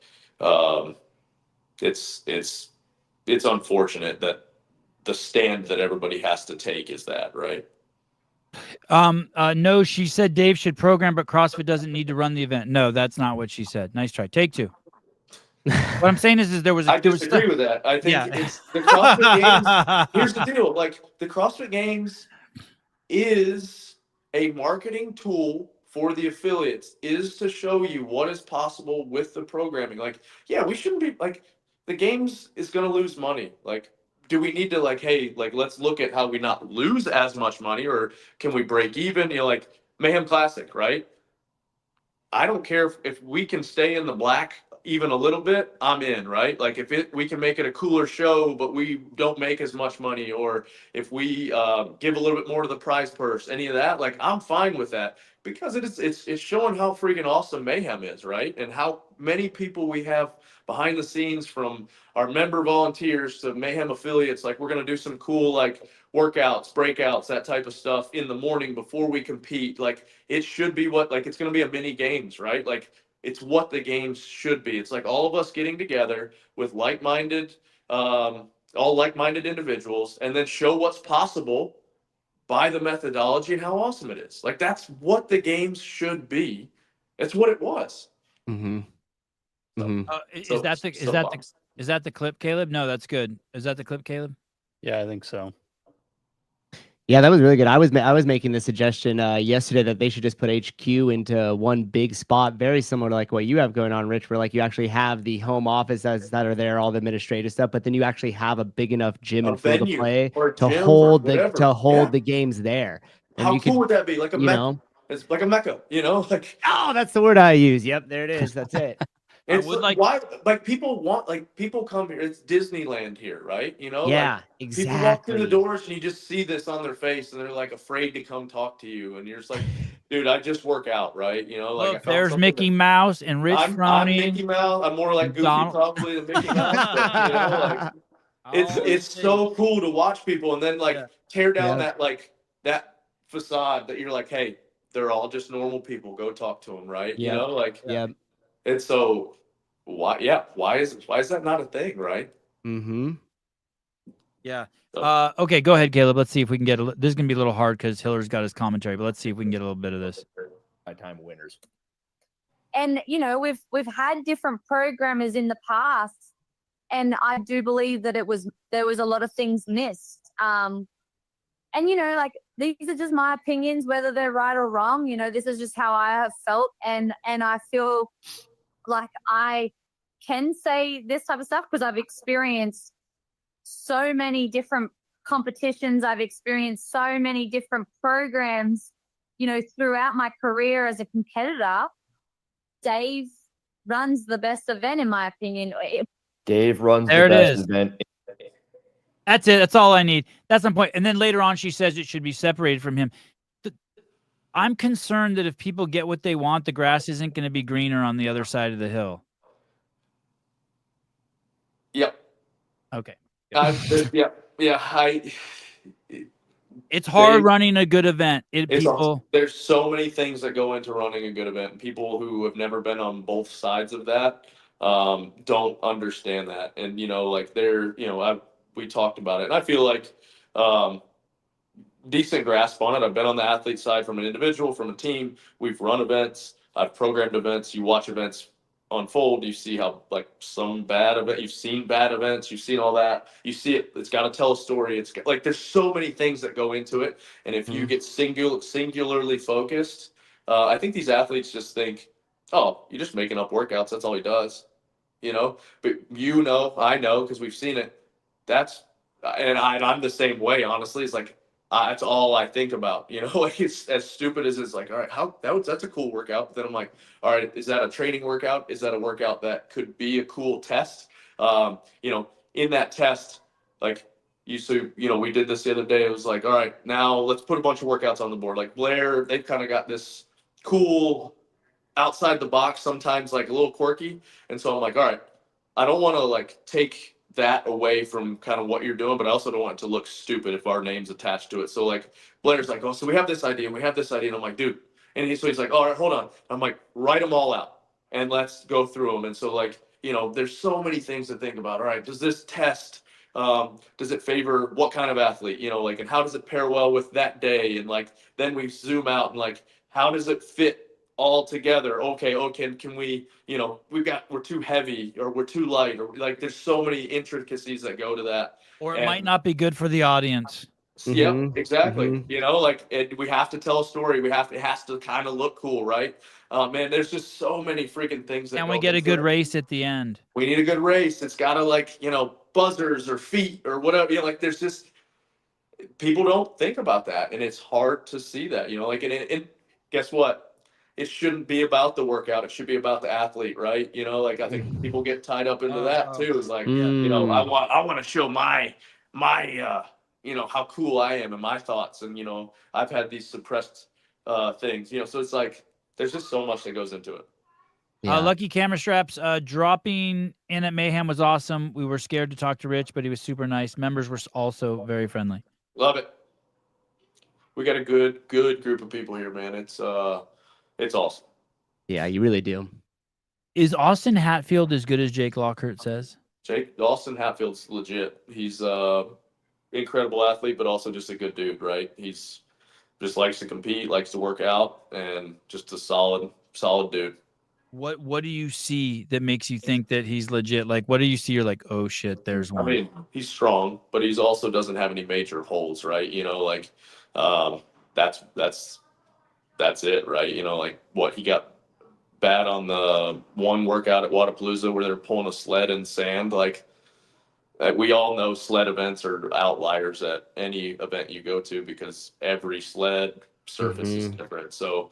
it's unfortunate that the stand that everybody has to take is that, right? No, she said Dave should program, but CrossFit doesn't need to run the event. No, that's not what she said. Nice try. Take two. What I'm saying is there was. I disagree with that. I think it's the CrossFit Games. Here's the deal: like the CrossFit Games is a marketing tool for the affiliates, is to show you what is possible with the programming. Like, yeah, we shouldn't be like. The games is going to lose money. Like, do we need to like, hey, like, let's look at how we not lose as much money, or can we break even? You know, like Mayhem Classic, right? I don't care if we can stay in the black even a little bit, I'm in, right? Like if we can make it a cooler show, but we don't make as much money, or if we give a little bit more to the prize purse, any of that, like I'm fine with that, because it's showing how freaking awesome Mayhem is, right? And how many people we have behind the scenes, from our member volunteers to Mayhem affiliates. Like we're going to do some cool like workouts, breakouts, that type of stuff in the morning before we compete. Like it should be it's going to be a mini games, right? Like it's what the games should be. It's like all of us getting together with like-minded, all like-minded individuals, and then show what's possible by the methodology and how awesome it is. Like that's what the games should be. It's what it was. Mm-hmm. Is that the clip, Caleb? No, that's good. Is that the clip, Caleb? Yeah, I think so. Yeah, that was really good. I was making the suggestion yesterday that they should just put HQ into one big spot, very similar to like what you have going on, Rich, where like you actually have the home office that are there, all the administrative stuff, but then you actually have a big enough gym and field to play to hold the games there. And how cool would that be? Like a Mecca. It's like a Mecca, you know? Like that's the word I use. Yep, there it is. That's it. It's would like, why, like people come here. It's Disneyland here, right? You know, Yeah, like exactly. people walk through the doors and you just see this on their face and they're like afraid to come talk to you. And you're just like, dude, I just work out, right? You know, like I Look, found there's something Mickey Mouse and Rich I'm Froning. Mickey Mouse. I'm more like Goofy Donald. probably than Mickey Mouse, but you know, like it's so cool to watch people and then like tear down that facade that you're like, hey, they're all just normal people. Go talk to them, right? You know, like it's so why is that not a thing, right? Mm-hmm. Yeah. Okay, go ahead, Caleb. Let's see if we can get this is gonna be a little hard because Hiller's got his commentary, but let's see if we can get a little bit of this. My time winners. And you know, we've had different programmers in the past, and I do believe that there was a lot of things missed. And you know, like these are just my opinions, whether they're right or wrong. You know, this is just how I have felt, and I feel like I can say this type of stuff because I've experienced so many different competitions. I've experienced so many different programs, you know, throughout my career as a competitor. Dave runs the best event, in my opinion. Dave runs There the it best is. event. That's it. That's all I need. That's my point. And then later on, she says it should be separated from him. I'm concerned that if people get what they want, the grass isn't going to be greener on the other side of the hill. Yep. Okay. It's hard running a good event. There's so many things that go into running a good event. People who have never been on both sides of that don't understand that. And you know, like we talked about it, and I feel like decent grasp on it. I've been on the athlete side from an individual, from a team. We've run events. I've programmed events. You watch events unfold. You see how like some bad event. You've seen bad events. You've seen all that. You see it. It's got to tell a story. It's like there's so many things that go into it. And if you get singularly focused, I think these athletes just think, oh, you're just making up workouts. That's all he does, you know. But you know, I know because we've seen it. I'm the same way. Honestly, it's like. That's all I think about, you know, like it's as stupid as it's like, all right, that's a cool workout. But then I'm like, all right, is that a training workout? Is that a workout that could be a cool test? You know, in that test, like we did this the other day. It was like, all right, now let's put a bunch of workouts on the board. Like Blair, they've kind of got this cool outside the box, sometimes like a little quirky. And so I'm like, all right, I don't want to like take that away from kind of what you're doing, but I also don't want it to look stupid if our name's attached to it. So like Blair's like, oh, so we have this idea and we have this idea. And I'm like, dude. And he's like, all right, hold on. I'm like, write them all out and let's go through them. And so like, you know, there's so many things to think about. All right, does this test, does it favor what kind of athlete, you know, like, and how does it pair well with that day? And like, then we zoom out and like, how does it fit all together? Okay, can we, you know, we're too heavy or we're too light, or like there's so many intricacies that go to that. Or it might not be good for the audience. Yep, exactly. You know, like we have to tell a story. It has to kind of look cool, right? Man, there's just so many freaking things. And we get a good race at the end. We need a good race. It's got to like, you know, buzzers or feet or whatever. You know, like there's just people don't think about that, and it's hard to see that. You know, like and guess what? It shouldn't be about the workout. It should be about the athlete, right? You know, like I think people get tied up into that too. It's like, you know, I want to show my you know, how cool I am and my thoughts. And, you know, I've had these suppressed things, you know, so it's like, there's just so much that goes into it. Lucky Camera Straps, dropping in at Mayhem was awesome. We were scared to talk to Rich, but he was super nice. Members were also very friendly. Love it. We got a good group of people here, man. It's awesome. Yeah, you really do. Is Austin Hatfield as good as Jake Lockhart says? Austin Hatfield's legit. He's incredible athlete, but also just a good dude, right? He's just likes to compete, likes to work out, and just a solid dude. What do you see that makes you think that he's legit? Like, what do you see? You're like, oh shit, there's one. I mean, he's strong, but he's also doesn't have any major holes, right? You know, like that's it, right? You know, like what he got bad on the one workout at Wadapalooza where they're pulling a sled in sand. Like we all know sled events are outliers at any event you go to because every sled surface is different. So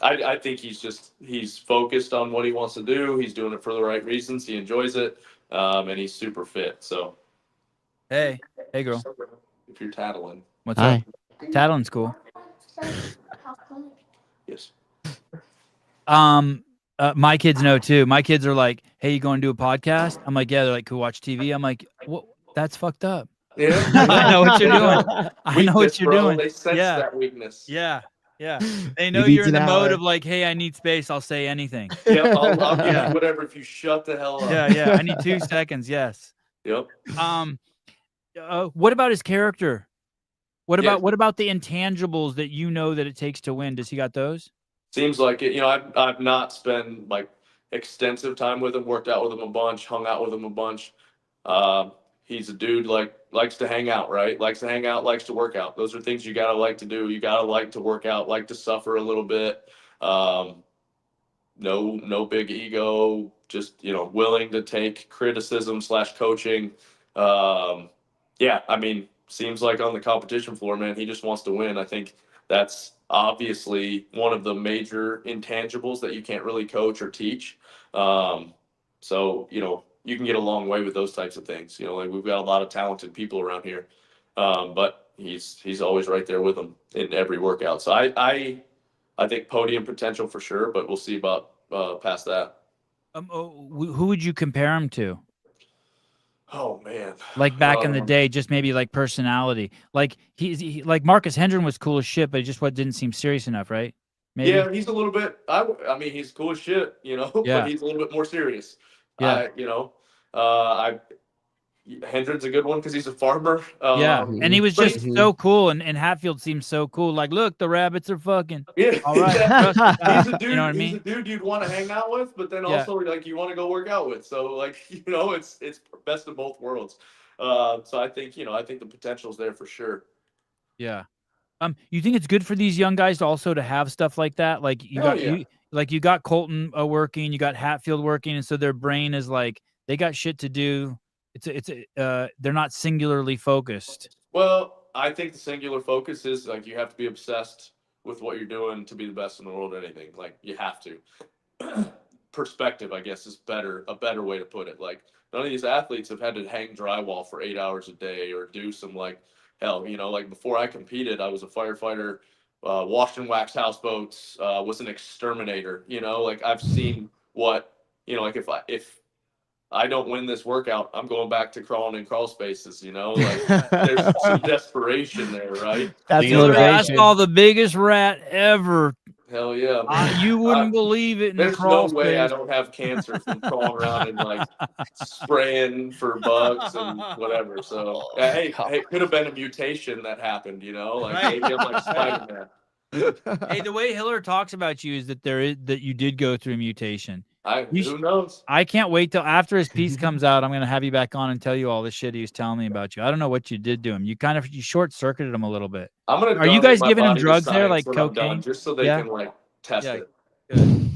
I think he's focused on what he wants to do. He's doing it for the right reasons. He enjoys it, and he's super fit. So, Hey, girl. If you're tattling, What's Hi. up? Tattling's cool. yes. My kids know too. My kids are like, "Hey, you going to do a podcast?" I'm like, "Yeah." They're like, "Could we watch TV?" I'm like, "What? That's fucked up." Yeah, I know what you're doing. I know what you're doing. They sense Yeah. that weakness. Yeah. They know Maybe you're it's in the an mode hour. of like, "Hey, I need space. I'll say anything." Yeah, I'll give Yeah. you whatever if you shut the hell up. Yeah. I need 2 seconds. Yes. Yep. What about his character? What Yeah. about the intangibles that you know that it takes to win? Does he got those? Seems like it. I've not spent like extensive time with him, worked out with him a bunch, hung out with him a bunch. He's a dude likes to hang out, right? Likes to hang out, likes to work out. Those are things you gotta like to do. You gotta like to work out, like to suffer a little bit. No big ego, just willing to take criticism / coaching. Yeah, I mean, seems like on the competition floor, man, he just wants to win. I think that's obviously one of the major intangibles that you can't really coach or teach. So you can get a long way with those types of things. Like we've got a lot of talented people around here, but he's always right there with them in every workout. So I think podium potential for sure, but we'll see about past that. Who would you compare him to? Oh man, Like back in the day, just maybe like personality. Like he like Marcus Hendren was cool as shit, but just didn't seem serious enough, right? Maybe. Yeah, he's a little bit. I mean, he's cool as shit, Yeah. but he's a little bit more serious. Yeah. Hendren's a good one because he's a farmer. Yeah, and he was but just so cool, and Hatfield seemed so cool. Like, look, the rabbits are fucking. Yeah, All right, he's a dude. You know what I mean? He's a dude you'd want to hang out with, but then Yeah. also like you want to go work out with. So like it's best of both worlds. So I think the potential's there for sure. Yeah. You think it's good for these young guys also to have stuff like that? Like you Hell got yeah. you got Colton working, you got Hatfield working, and so their brain is like they got shit to do. They're not singularly focused. Well, I think the singular focus is like you have to be obsessed with what you're doing to be the best in the world at anything. Like you have to. Perspective, I guess, is a better way to put it. Like none of these athletes have had to hang drywall for 8 hours a day or do some like like before I competed, I was a firefighter, washed and waxed houseboats, was an exterminator. Like I've seen what like if I don't win this workout, I'm going back to crawling in crawl spaces, like there's some desperation there, right? That's The I motivation. saw the biggest rat ever. Hell yeah. You wouldn't believe it. In There's crawl no way I space. don't have cancer from crawling around and like spraying for bugs and whatever. So hey, it could have been a mutation that happened, like maybe I'm like Spider-Man. Hey, the way Hiller talks about you is that you did go through a mutation. Who knows? I can't wait till after his piece comes out. I'm gonna have you back on and tell you all the shit he was telling me about you. I don't know what you did to him. You short circuited him a little bit. Are you guys giving him drugs there, like cocaine? Done, just so they can like test it. Good.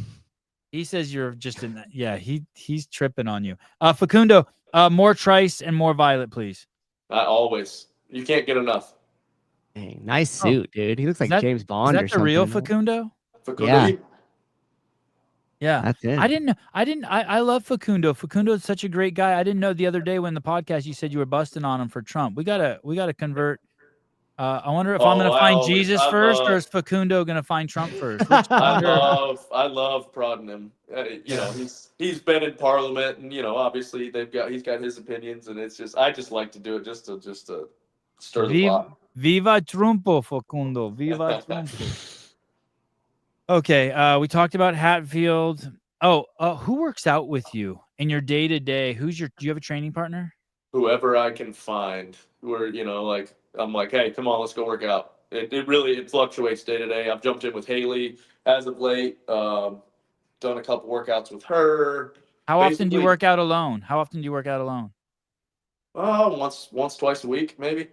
He says you're just in that. Yeah, he's tripping on you. Facundo, more Trice and more Violet, please. Always. You can't get enough. Dang, nice suit, dude. He looks like James Bond Is or that something. the real Facundo? Yeah. Yeah, That's it. I love Facundo. Facundo is such a great guy. I didn't know the other day when the podcast you said you were busting on him for Trump. We gotta convert. I wonder if I'm gonna find Jesus first, or is Facundo gonna find Trump first? I love prodding him. He's been in Parliament, and obviously he's got his opinions, and it's just I just like to do it just to stir the pot. Viva Trumpo, Facundo. Viva Trumpo. Okay, we talked about Hatfield. Who works out with you in your day to day? Do you have a training partner? Whoever I can find. Where like I'm like, hey, come on, let's go work out. It really fluctuates day to day. I've jumped in with Haley as of late. Done a couple workouts with her. How often do you work out alone? Once, twice a week, maybe.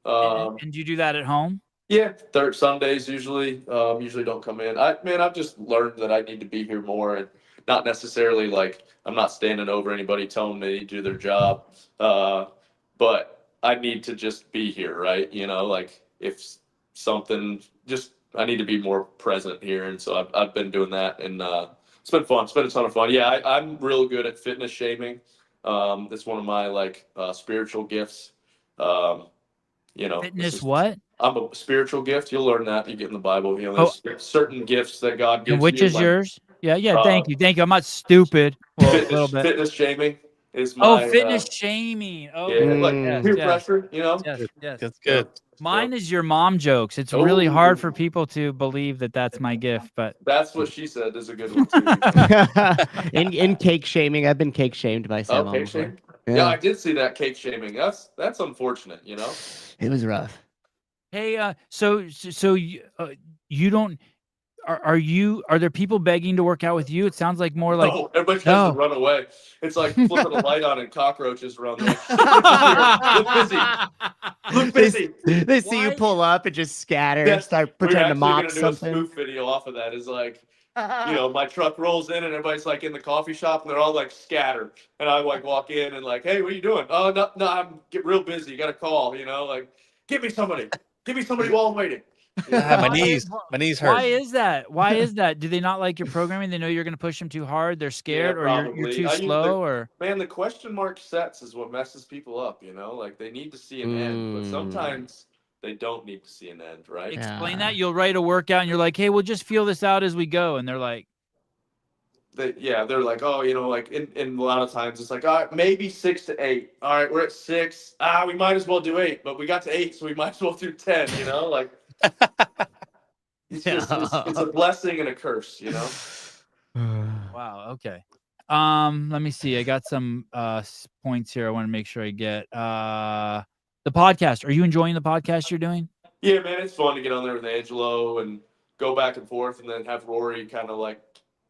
And do you do that at home? Yeah, third Sundays usually. Usually don't come in. I've just learned that I need to be here more, and not necessarily like I'm not standing over anybody telling me to do their job. But I need to just be here, right? Like if something, just I need to be more present here, and so I've been doing that, and it's been fun. It's been a ton of fun. Yeah, I'm real good at fitness shaming. It's one of my like spiritual gifts. You know, Fitness what? I'm a spiritual gift. You'll learn that. You get in the Bible. You know, there's certain gifts that God gives And which you. is yours? Yeah. Thank you. I'm not stupid. Well, a little bit. Fitness shaming is my. Fitness shaming. Oh, yeah, like peer yes. pressure. You know. Yes. That's good. Mine is your mom jokes. It's really hard for people to believe that that's my gift, but that's what she said is a good one too. in cake shaming, I've been cake shamed by Sam. Cake shaming. Yeah, I did see that cake shaming. That's unfortunate. You know. It was rough. Hey, so you don't. Are there people begging to work out with you? It sounds like more like everybody tries to run away. It's like flipping a light on and cockroaches run. Like, look busy. They see you pull up and just scatter, start pretending to mock something. A spoof video off of that is like, you know, my truck rolls in and everybody's like in the coffee shop and they're all like scattered, and I like walk in and like, hey, what are you doing? Oh no, I'm getting real busy. You got a call, you know, like give me somebody while I'm waiting. Yeah, my knees hurt. Why is that? Do they not like your programming? They know you're going to push them too hard. They're scared, or you're too slow, or man, the question mark sets is what messes people up. You know, like they need to see an end, but sometimes they don't need to see an end, right? Explain that. You'll write a workout, and you're like, "Hey, we'll just feel this out as we go," and they're like, they're like, oh, you know, like in a lot of times it's like, all right, maybe 6 to 8. All right, we're at 6. We might as well do 8, but we got to 8, so we might as well do 10. You know, like. It's a blessing and a curse, you know. Wow. Okay. Let me see. I got some points here. I want to make sure I get the podcast. Are you enjoying the podcast you're doing? Yeah, man, it's fun to get on there with Angelo and go back and forth, and then have Rory kind of like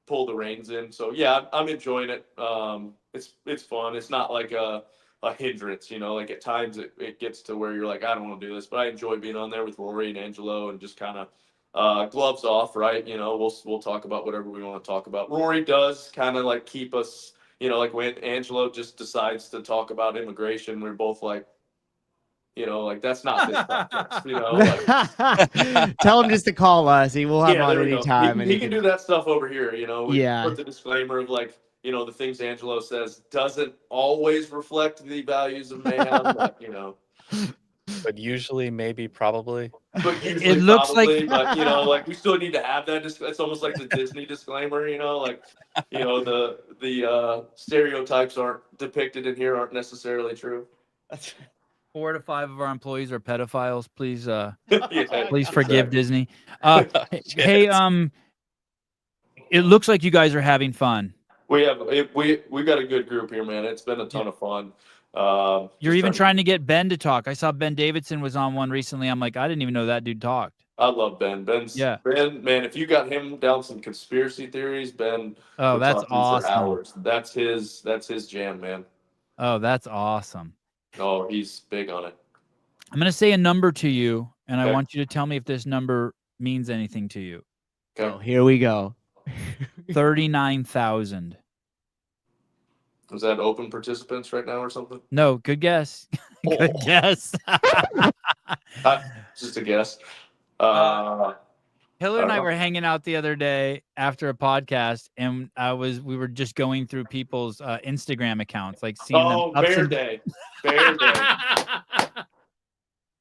pull the reins in. So yeah, I'm enjoying it. It's fun. It's not like a hindrance, you know, like at times it gets to where you're like, I don't want to do this, but I enjoy being on there with Rory and Angelo and just kind of gloves off, right? You know, we'll talk about whatever we want to talk about. Rory does kind of like keep us, you know, like when Angelo just decides to talk about immigration, we're both like, you know, like that's not this podcast, you know. Like, tell him just to call us. He will have on any time. He can do that stuff over here, you know. We Yeah. put the disclaimer of like, you know, the things Angelo says doesn't always reflect the values of Mayhem, but, you know. But usually, maybe, probably. But usually, it looks probably, like, but, you know, like we still need to have that. It's almost like the Disney disclaimer, you know, like, you know, the stereotypes aren't depicted in here aren't necessarily true. 4 to 5 of our employees are pedophiles. Please, Yeah, please forgive exactly. Disney. Hey, it looks like you guys are having fun. We got a good group here, man. It's been a ton of fun. You're even trying to get Ben to talk. I saw Ben Davidson was on one recently. I'm like, I didn't even know that dude talked. I love Ben. Ben, man, if you got him down some conspiracy theories, Ben. Oh, that's awesome. For hours. That's his jam, man. Oh, that's awesome. Oh, he's big on it. I'm going to say a number to you, and I want you to tell me if this number means anything to you. Okay. Oh, here we go. 39,000. Is that open participants right now or something? No, good guess. Good guess. Just a guess. Hillary and I were hanging out the other day after a podcast, and we were just going through people's Instagram accounts, like seeing them. Bear Day.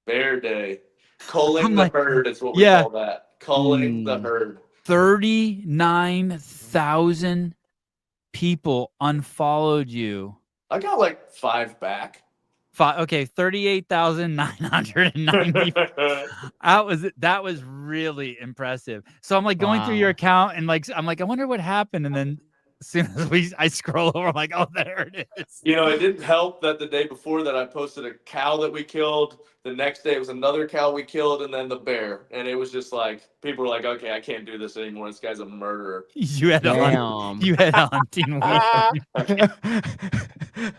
Bear Day. Culling the herd is what we call that. Culling the herd. 39,000 people unfollowed you. I got like 5 back. 38,990. That was really impressive. So I'm like going through your account, and like I'm like, I wonder what happened. And then as soon as I scroll over, I'm like, oh, there it is. You know, it didn't help that the day before that I posted a cow that we killed. The next day it was another cow we killed, and then the bear. And it was just like, people were like, okay, I can't do this anymore. This guy's a murderer. You had a hunting week.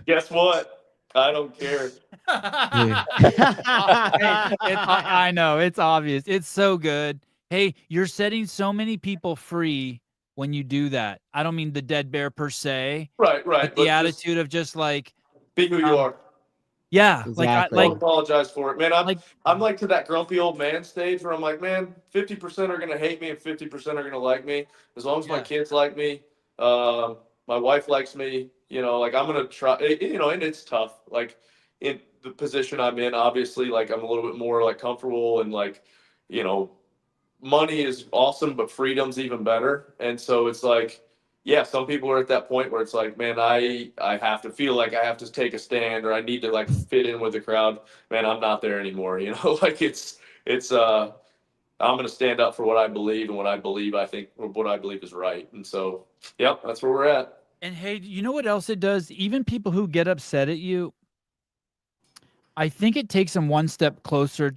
Guess what? I don't care. I know, it's obvious. It's so good. Hey, you're setting so many people free when you do that. I don't mean the dead bear per se. Right. But the attitude of just like be who you are. Yeah, Exactly. Don't apologize for it, man. I'm like like to that grumpy old man stage where I'm like, man, 50% are gonna hate me and 50% are gonna like me. As long as my Yeah. kids like me, my wife likes me. You know, like I'm gonna try. You know, and it's tough. Like in the position I'm in, obviously, like I'm a little bit more like comfortable and like, you know, money is awesome, but freedom's even better. And so it's like, yeah, some people are at that point where it's like, man, I have to feel like I have to take a stand or I need to like fit in with the crowd. Man, I'm not there anymore. You know, like it's I'm gonna stand up for what I believe and what I believe what I believe is right. And so, yep, that's where we're at. And hey, you know what else it does? Even people who get upset at you, I think it takes them one step closer.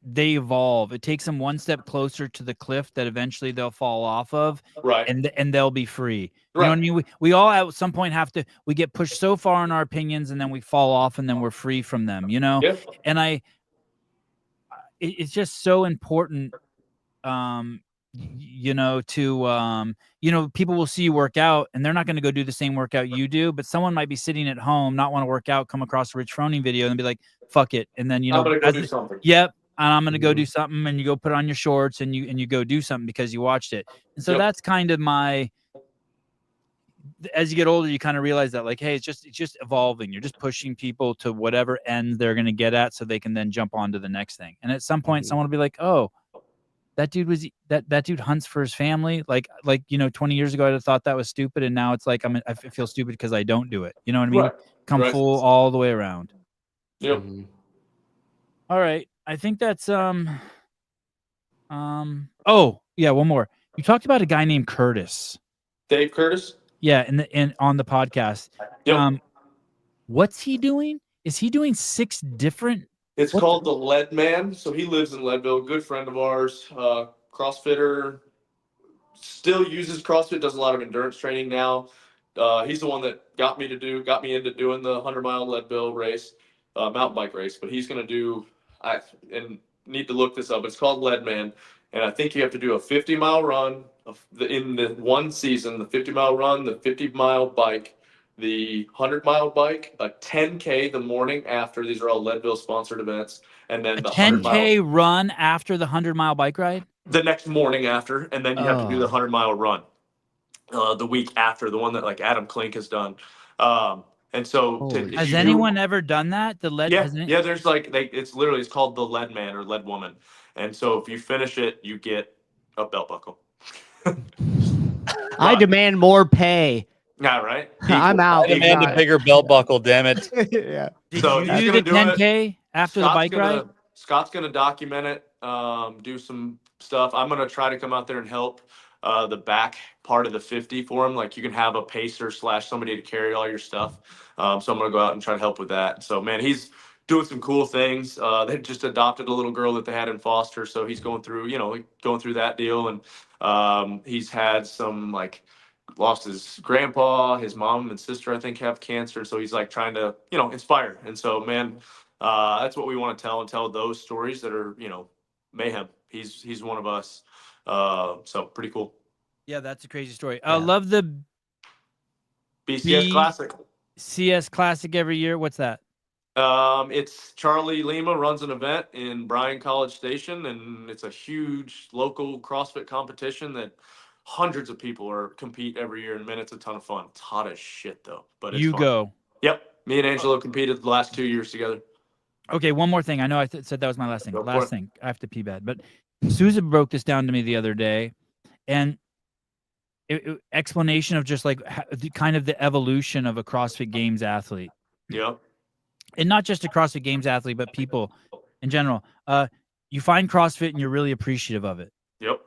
They evolve. It takes them one step closer to the cliff that eventually they'll fall off of, Right. and they'll be free. You Right. know what I mean? We all at some point we get pushed so far in our opinions, and then we fall off, and then we're free from them. You know, Yeah. and it's just so important. You know, to you know, people will see you work out and they're not going to go do the same workout you do, but someone might be sitting at home, not want to work out, come across a Rich Froning video and be like, fuck it. And then, you know, I'm gonna go do something. yep, and I'm going to go do something, and you go put on your shorts and you go do something because you watched it. And so Yep. that's kind of as you get older, you kind of realize that, like, hey, it's just evolving. You're just pushing people to whatever end they're going to get at so they can then jump on to the next thing. And at some point, someone will be like, oh, that dude hunts for his family. Like, you know, 20 years ago, I'd have thought that was stupid. And now it's like, I feel stupid because I don't do it. You know what I mean? Right. Come Right. full all the way around. Yep. All right. I think that's, oh yeah. One more. You talked about a guy named Curtis. Dave Curtis. Yeah. And on the podcast. Yep. What's he doing? Is he doing 6 different? It's called the Lead Man. So he lives in Leadville, good friend of ours, CrossFitter, still uses CrossFit, does a lot of endurance training now. He's the one that got me into doing the 100-mile Leadville race, mountain bike race. But he's going to do, and need to look this up. It's called Lead Man. And I think you have to do a 50-mile run in the one season, the 50-mile run, the 50-mile bike, the 100-mile bike, a 10K the morning after. These are all Leadville sponsored events. And then A the 10K 100-mile run after the 100-mile bike ride? the next morning after. And then you have to do the 100-mile run the week after, the one that like Adam Klink has done. And so Has anyone ever done that? The lead? Yeah, there's like it's called the Lead Man or Lead Woman. And so if you finish it, you get a belt buckle. I demand more pay. Yeah, right. I'm out. I demand a bigger belt buckle, damn it. Yeah. So Did he's you do gonna the do 10K after the bike ride? Scott's gonna document it, do some stuff. I'm gonna try to come out there and help the back part of the 50 for him. Like you can have a pacer / somebody to carry all your stuff. So I'm gonna go out and try to help with that. So man, he's doing some cool things. They just adopted a little girl that they had in foster, so he's going through that deal. And he's had some like lost his grandpa, his mom and sister, I think, have cancer. So he's like trying to, inspire. And so, man, that's what we want to tell those stories that are, mayhem. He's one of us. So pretty cool. Yeah, that's a crazy story. I love the BCS Classic. CS Classic every year. What's that? It's Charlie Lima runs an event in Bryan College Station, and it's a huge local CrossFit competition that hundreds of people compete every year. And man, it's a ton of fun. It's hot as shit though, but it's fun. Go. Yep, me and Angelo competed the last 2 years together. Okay, one more thing. I know I said that was my last thing. Last thing. I have to pee bad, but Susan broke this down to me the other day, and explanation of just like kind of the evolution of a CrossFit Games athlete. Yep. And not just a CrossFit Games athlete, but people in general. You find CrossFit and you're really appreciative of it. Yep.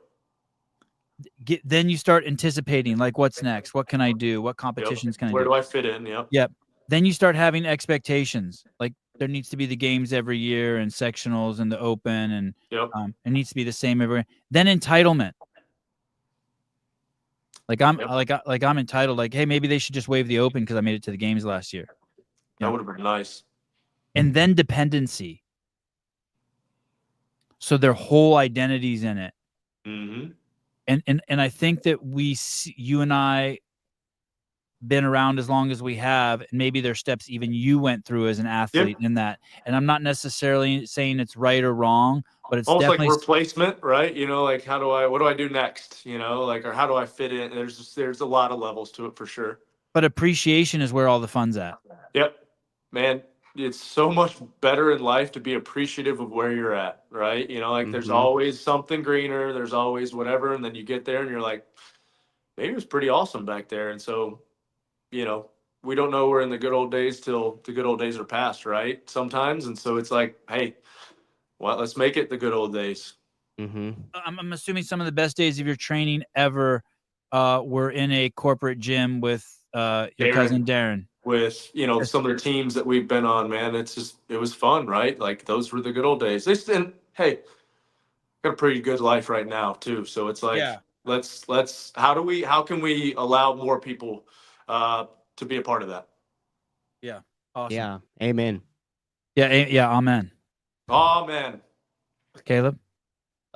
Then you start anticipating, like, what's next? What can I do? What competitions can I do? Where do I fit in? Yep. Yep. Then you start having expectations. Like there needs to be the games every year and sectionals and the open, and it needs to be the same everywhere. Then entitlement. Like I'm entitled. Like, hey, maybe they should just waive the open because I made it to the games last year. That would have been nice. And then dependency. So their whole identity's in it. Mm-hmm. And I think that you and I been around as long as we have, and maybe there's steps even you went through as an athlete in that. And I'm not necessarily saying it's right or wrong, but it's almost like definitely replacement, right? You know, like what do I do next? You know, like, or how do I fit in? There's a lot of levels to it for sure. but appreciation is where all the fun's at. Yep, man. It's so much better in life to be appreciative of where you're at, right? You know, like there's always something greener, there's always whatever, and then you get there and you're like, maybe it was pretty awesome back there. And so, you know, we don't know we're in the good old days till the good old days are past, right? Sometimes. And so it's like, hey, well, let's make it the good old days. I'm assuming some of the best days of your training ever were in a corporate gym with your cousin Darren. With, you know, some of the teams that we've been on, man, it was fun, right? Like those were the good old days. And hey, got a pretty good life right now too. So it's like, let's how can we allow more people to be a part of that? Yeah. Awesome. Yeah. Amen. Yeah. Amen. Amen. Caleb.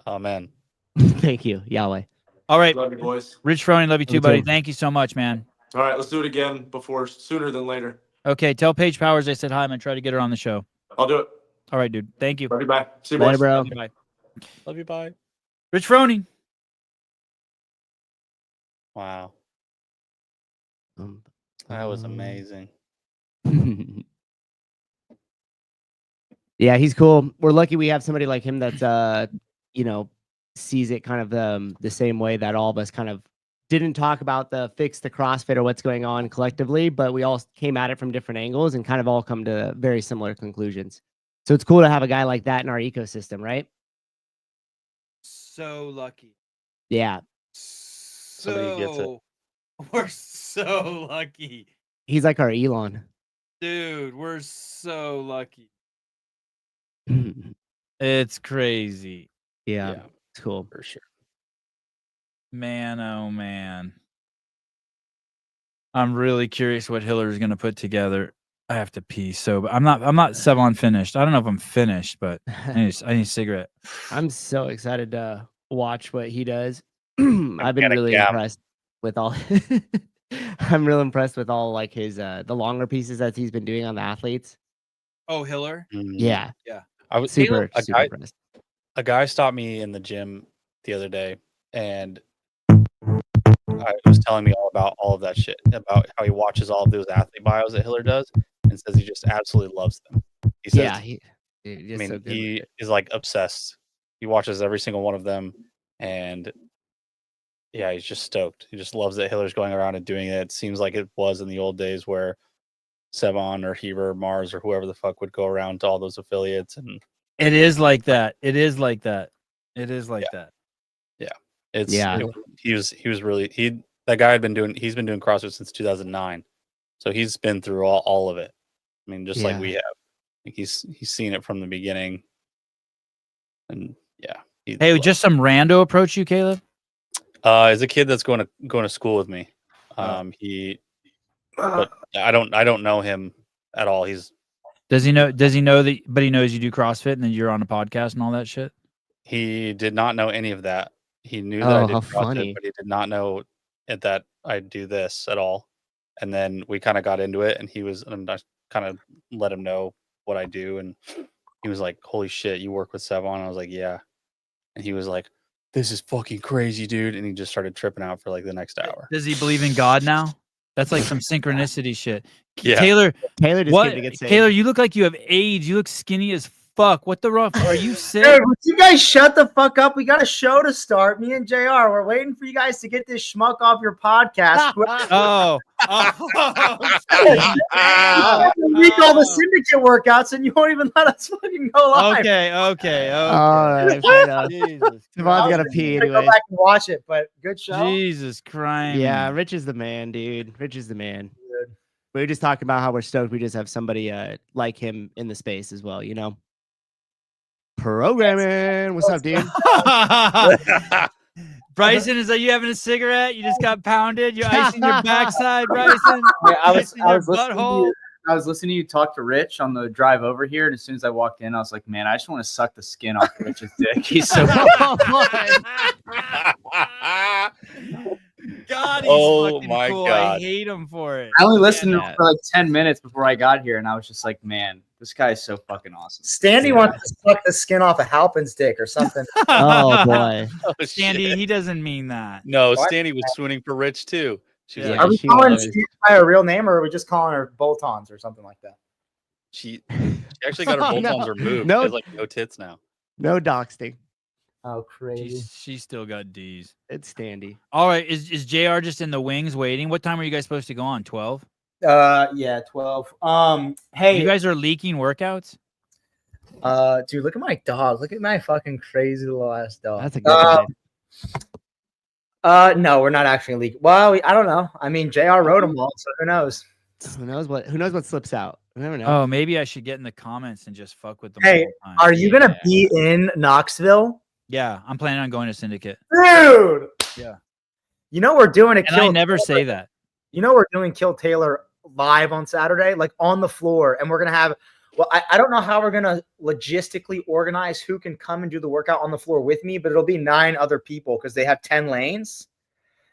Amen. Thank you, Yahweh. All right. Love you, boys. Rich Froning, love you too, buddy. Thank you so much, man. All right, let's do it again sooner than later. Okay, tell Paige Powers I said hi. I'm gonna try to get her on the show. I'll do it. All right, dude. Thank you. Love you, bye. See you, Later, boys. bro. Love you, bye. Love you. Bye. Rich Froning. Wow. That was amazing. Yeah, he's cool. We're lucky we have somebody like him that's you know, sees it kind of the same way that all of us kind of didn't talk about the fix the CrossFit or what's going on collectively, but we all came at it from different angles and kind of all come to very similar conclusions. So it's cool to have a guy like that in our ecosystem, right? So lucky. Yeah. Somebody gets it. We're so lucky. He's like our Elon. Dude, we're so lucky. It's crazy. Yeah, it's cool. For sure. Man, oh man. I'm really curious what Hillary's gonna put together. I have to pee. So I'm not Sevon finished. I don't know if I'm finished, but I need a cigarette. I'm so excited to watch what he does. I've been really impressed with all I'm real impressed with all like his the longer pieces that he's been doing on the athletes. Oh, Hiller? Yeah. Yeah. I was super impressed. A guy stopped me in the gym the other day and I was telling me all about all of that shit, about how he watches all of those athlete bios that Hiller does and says he just absolutely loves them. He says, he is like obsessed. He watches every single one of them and yeah, he's just stoked. He just loves that Hiller's going around and doing it. It seems like it was in the old days where Sevon or Heber or Mars or whoever the fuck would go around to all those affiliates. And it is like that. It is like that. It is like that. Yeah. That guy he's been doing CrossFit since 2009. So he's been through all of it. I mean, just like we have. Like he's seen it from the beginning. And yeah. Hey, just some rando approach you, Caleb? Is a kid that's going to school with me. But I don't know him at all. Does he know that, but he knows you do CrossFit and then you're on a podcast and all that shit? He did not know any of that. He knew that I did CrossFit, but he did not know that I do this at all. And then we kind of got into it and I kind of let him know what I do. And he was like, holy shit, you work with Sevon? I was like, yeah. And he was like, this is fucking crazy, dude. And he just started tripping out for like the next hour. Does he believe in God now? That's like some synchronicity shit. Yeah. Taylor just came to get saved. Taylor, you look like you have AIDS. You look skinny as fuck. What the rough? Are you sick? Dude, would you guys shut the fuck up? We got a show to start. Me and JR, we're waiting for you guys to get this schmuck off your podcast. We call the syndicate workouts, and you won't even let us fucking go live. Okay. All right, Devon's got to pee anyways. Go back and watch it, but good show. Jesus Christ. Yeah, Rich is the man, dude. Rich is the man. Good. We were just talking about how we're stoked we just have somebody like him in the space as well, you know? Programming. What's up, dude? Bryson, is that you having a cigarette? You just got pounded? You're icing your backside, Bryson? Yeah, I was listening to you talk to Rich on the drive over here, and as soon as I walked in, I was like, man, I just want to suck the skin off Rich's dick. He's so God, he's Oh fucking my cool. God. I hate him for it. I only listened to Yeah. him for like 10 minutes before I got here, and I was just like, man, this guy is so fucking awesome. Standy wants to suck the skin off a Halpin's dick or something. Oh boy. Oh, Sandy, shit. he doesn't mean that. No, What? Stanny was swooning for Rich too. She was Yeah. Are like, we she calling was. Sandy by her real name, or are we just calling her bolt-ons or something like that? she actually got her Oh, bolt-ons no. removed. No. She has like no tits now. No doxing. Oh, crazy. She's still got D's. It's Standy. All right, is JR just in the wings waiting? What time are you guys supposed to go on? 12? Yeah, 12. Hey, You guys are leaking workouts? dude, look at my dog. Look at my fucking crazy little ass dog. That's a good one. No, we're not actually leaking. Well, I don't know. I mean, JR wrote them all, so who knows? Who knows what slips out? You never know. Oh, maybe I should get in the comments and just fuck with them. Hey, the whole time. are you gonna be in Knoxville? Yeah, I'm planning on going to Syndicate. Dude. Yeah. You know we're doing a And I never say that. You know we're doing Kill Taylor live on Saturday, like on the floor, and we're gonna have. Well, I don't know how we're gonna logistically organize who can come and do the workout on the floor with me, but it'll be 9 other people because they have 10 lanes,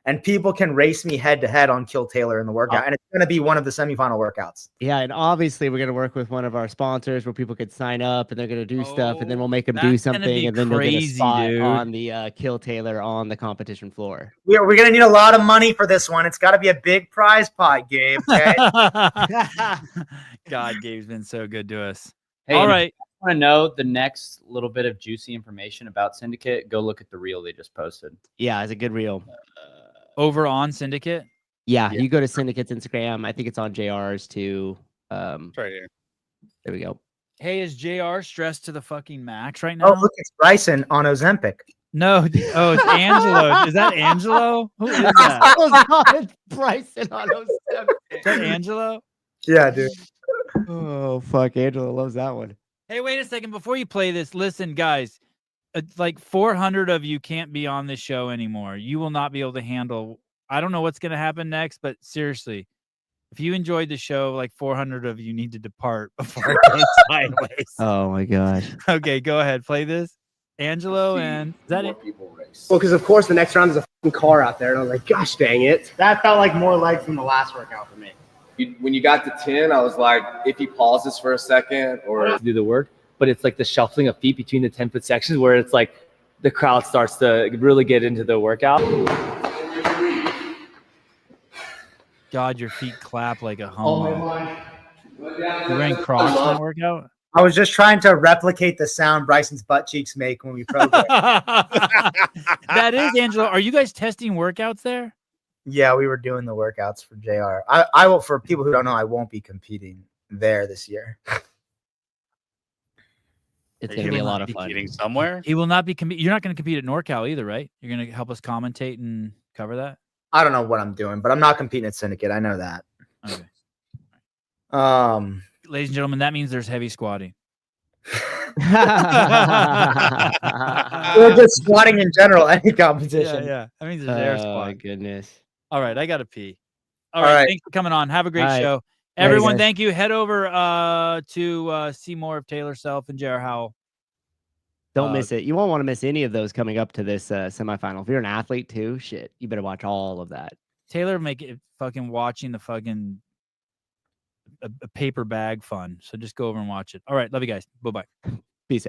and people can race me head to head on Kill Taylor in the workout, and it's gonna be one of the semifinal workouts. Yeah, and obviously we're gonna work with one of our sponsors where people could sign up and they're gonna do stuff, and then we'll make them do that's gonna something, be and then you'll get a crazy, spot dude. on the Kill Taylor on the competition floor. We're gonna need a lot of money for this one. It's got to be a big prize pot, Gabe. Okay. God, Gabe's been so good to us. Hey, All and right. If you want to know the next little bit of juicy information about Syndicate, go look at the reel they just posted. Yeah, it's a good reel. Over on Syndicate? Yeah, you go to Syndicate's Instagram. I think it's on JR's too. It's right here. There we go. Hey, is JR stressed to the fucking max right Oh, now? look, it's Bryson on Ozempic. No. Oh, it's Angelo. Is that Angelo? Who is that? It's Bryson on Ozempic. Is that Angelo? Yeah, dude. Oh fuck, Angela loves that one. Hey, wait a second. Before you play this, listen, guys. Like 400 of you can't be on this show anymore. You will not be able to handle. I don't know what's going to happen next, but seriously, if you enjoyed the show, like 400 of you need to depart before it goes sideways. Oh my gosh. Okay, go ahead. Play this. Angelo, and is that it? Well, because of course the next round is a fucking car out there, and I was like, gosh dang it. That felt like more legs than the last workout for me. When you got to 10, I was like, if he pauses for a second or do the work, but it's like the shuffling of feet between the 10-foot sections where it's like the crowd starts to really get into the workout. God, your feet clap like a homo. You're wearing Crocs in that workout? I was just trying to replicate the sound Bryson's butt cheeks make when we program. That is, Angelo. Are you guys testing workouts there? Yeah, we were doing the workouts for JR. I will, for people who don't know, I won't be competing there this year. It's gonna be a lot of fun. Competing somewhere. He will not be competing. You're not going to compete at NorCal either, right? You're going to help us commentate and cover that? I don't know what I'm doing, but I'm not competing at Syndicate. I know that. Okay. Ladies and gentlemen, that means there's heavy squatting. Or just squatting in general, any competition. Yeah. That means there's air squat. Oh my goodness. All right, I got to pee. All right, thanks for coming on. Have a great All right. show. Later, Everyone, guys. thank you. Head over to see more of Taylor Self and J.R. Howell. Don't miss it. You won't want to miss any of those coming up to this semifinal. If you're an athlete too, shit, you better watch all of that. Taylor make it fucking watching the fucking a paper bag fun. So just go over and watch it. All right, love you guys. Bye-bye. Peace out.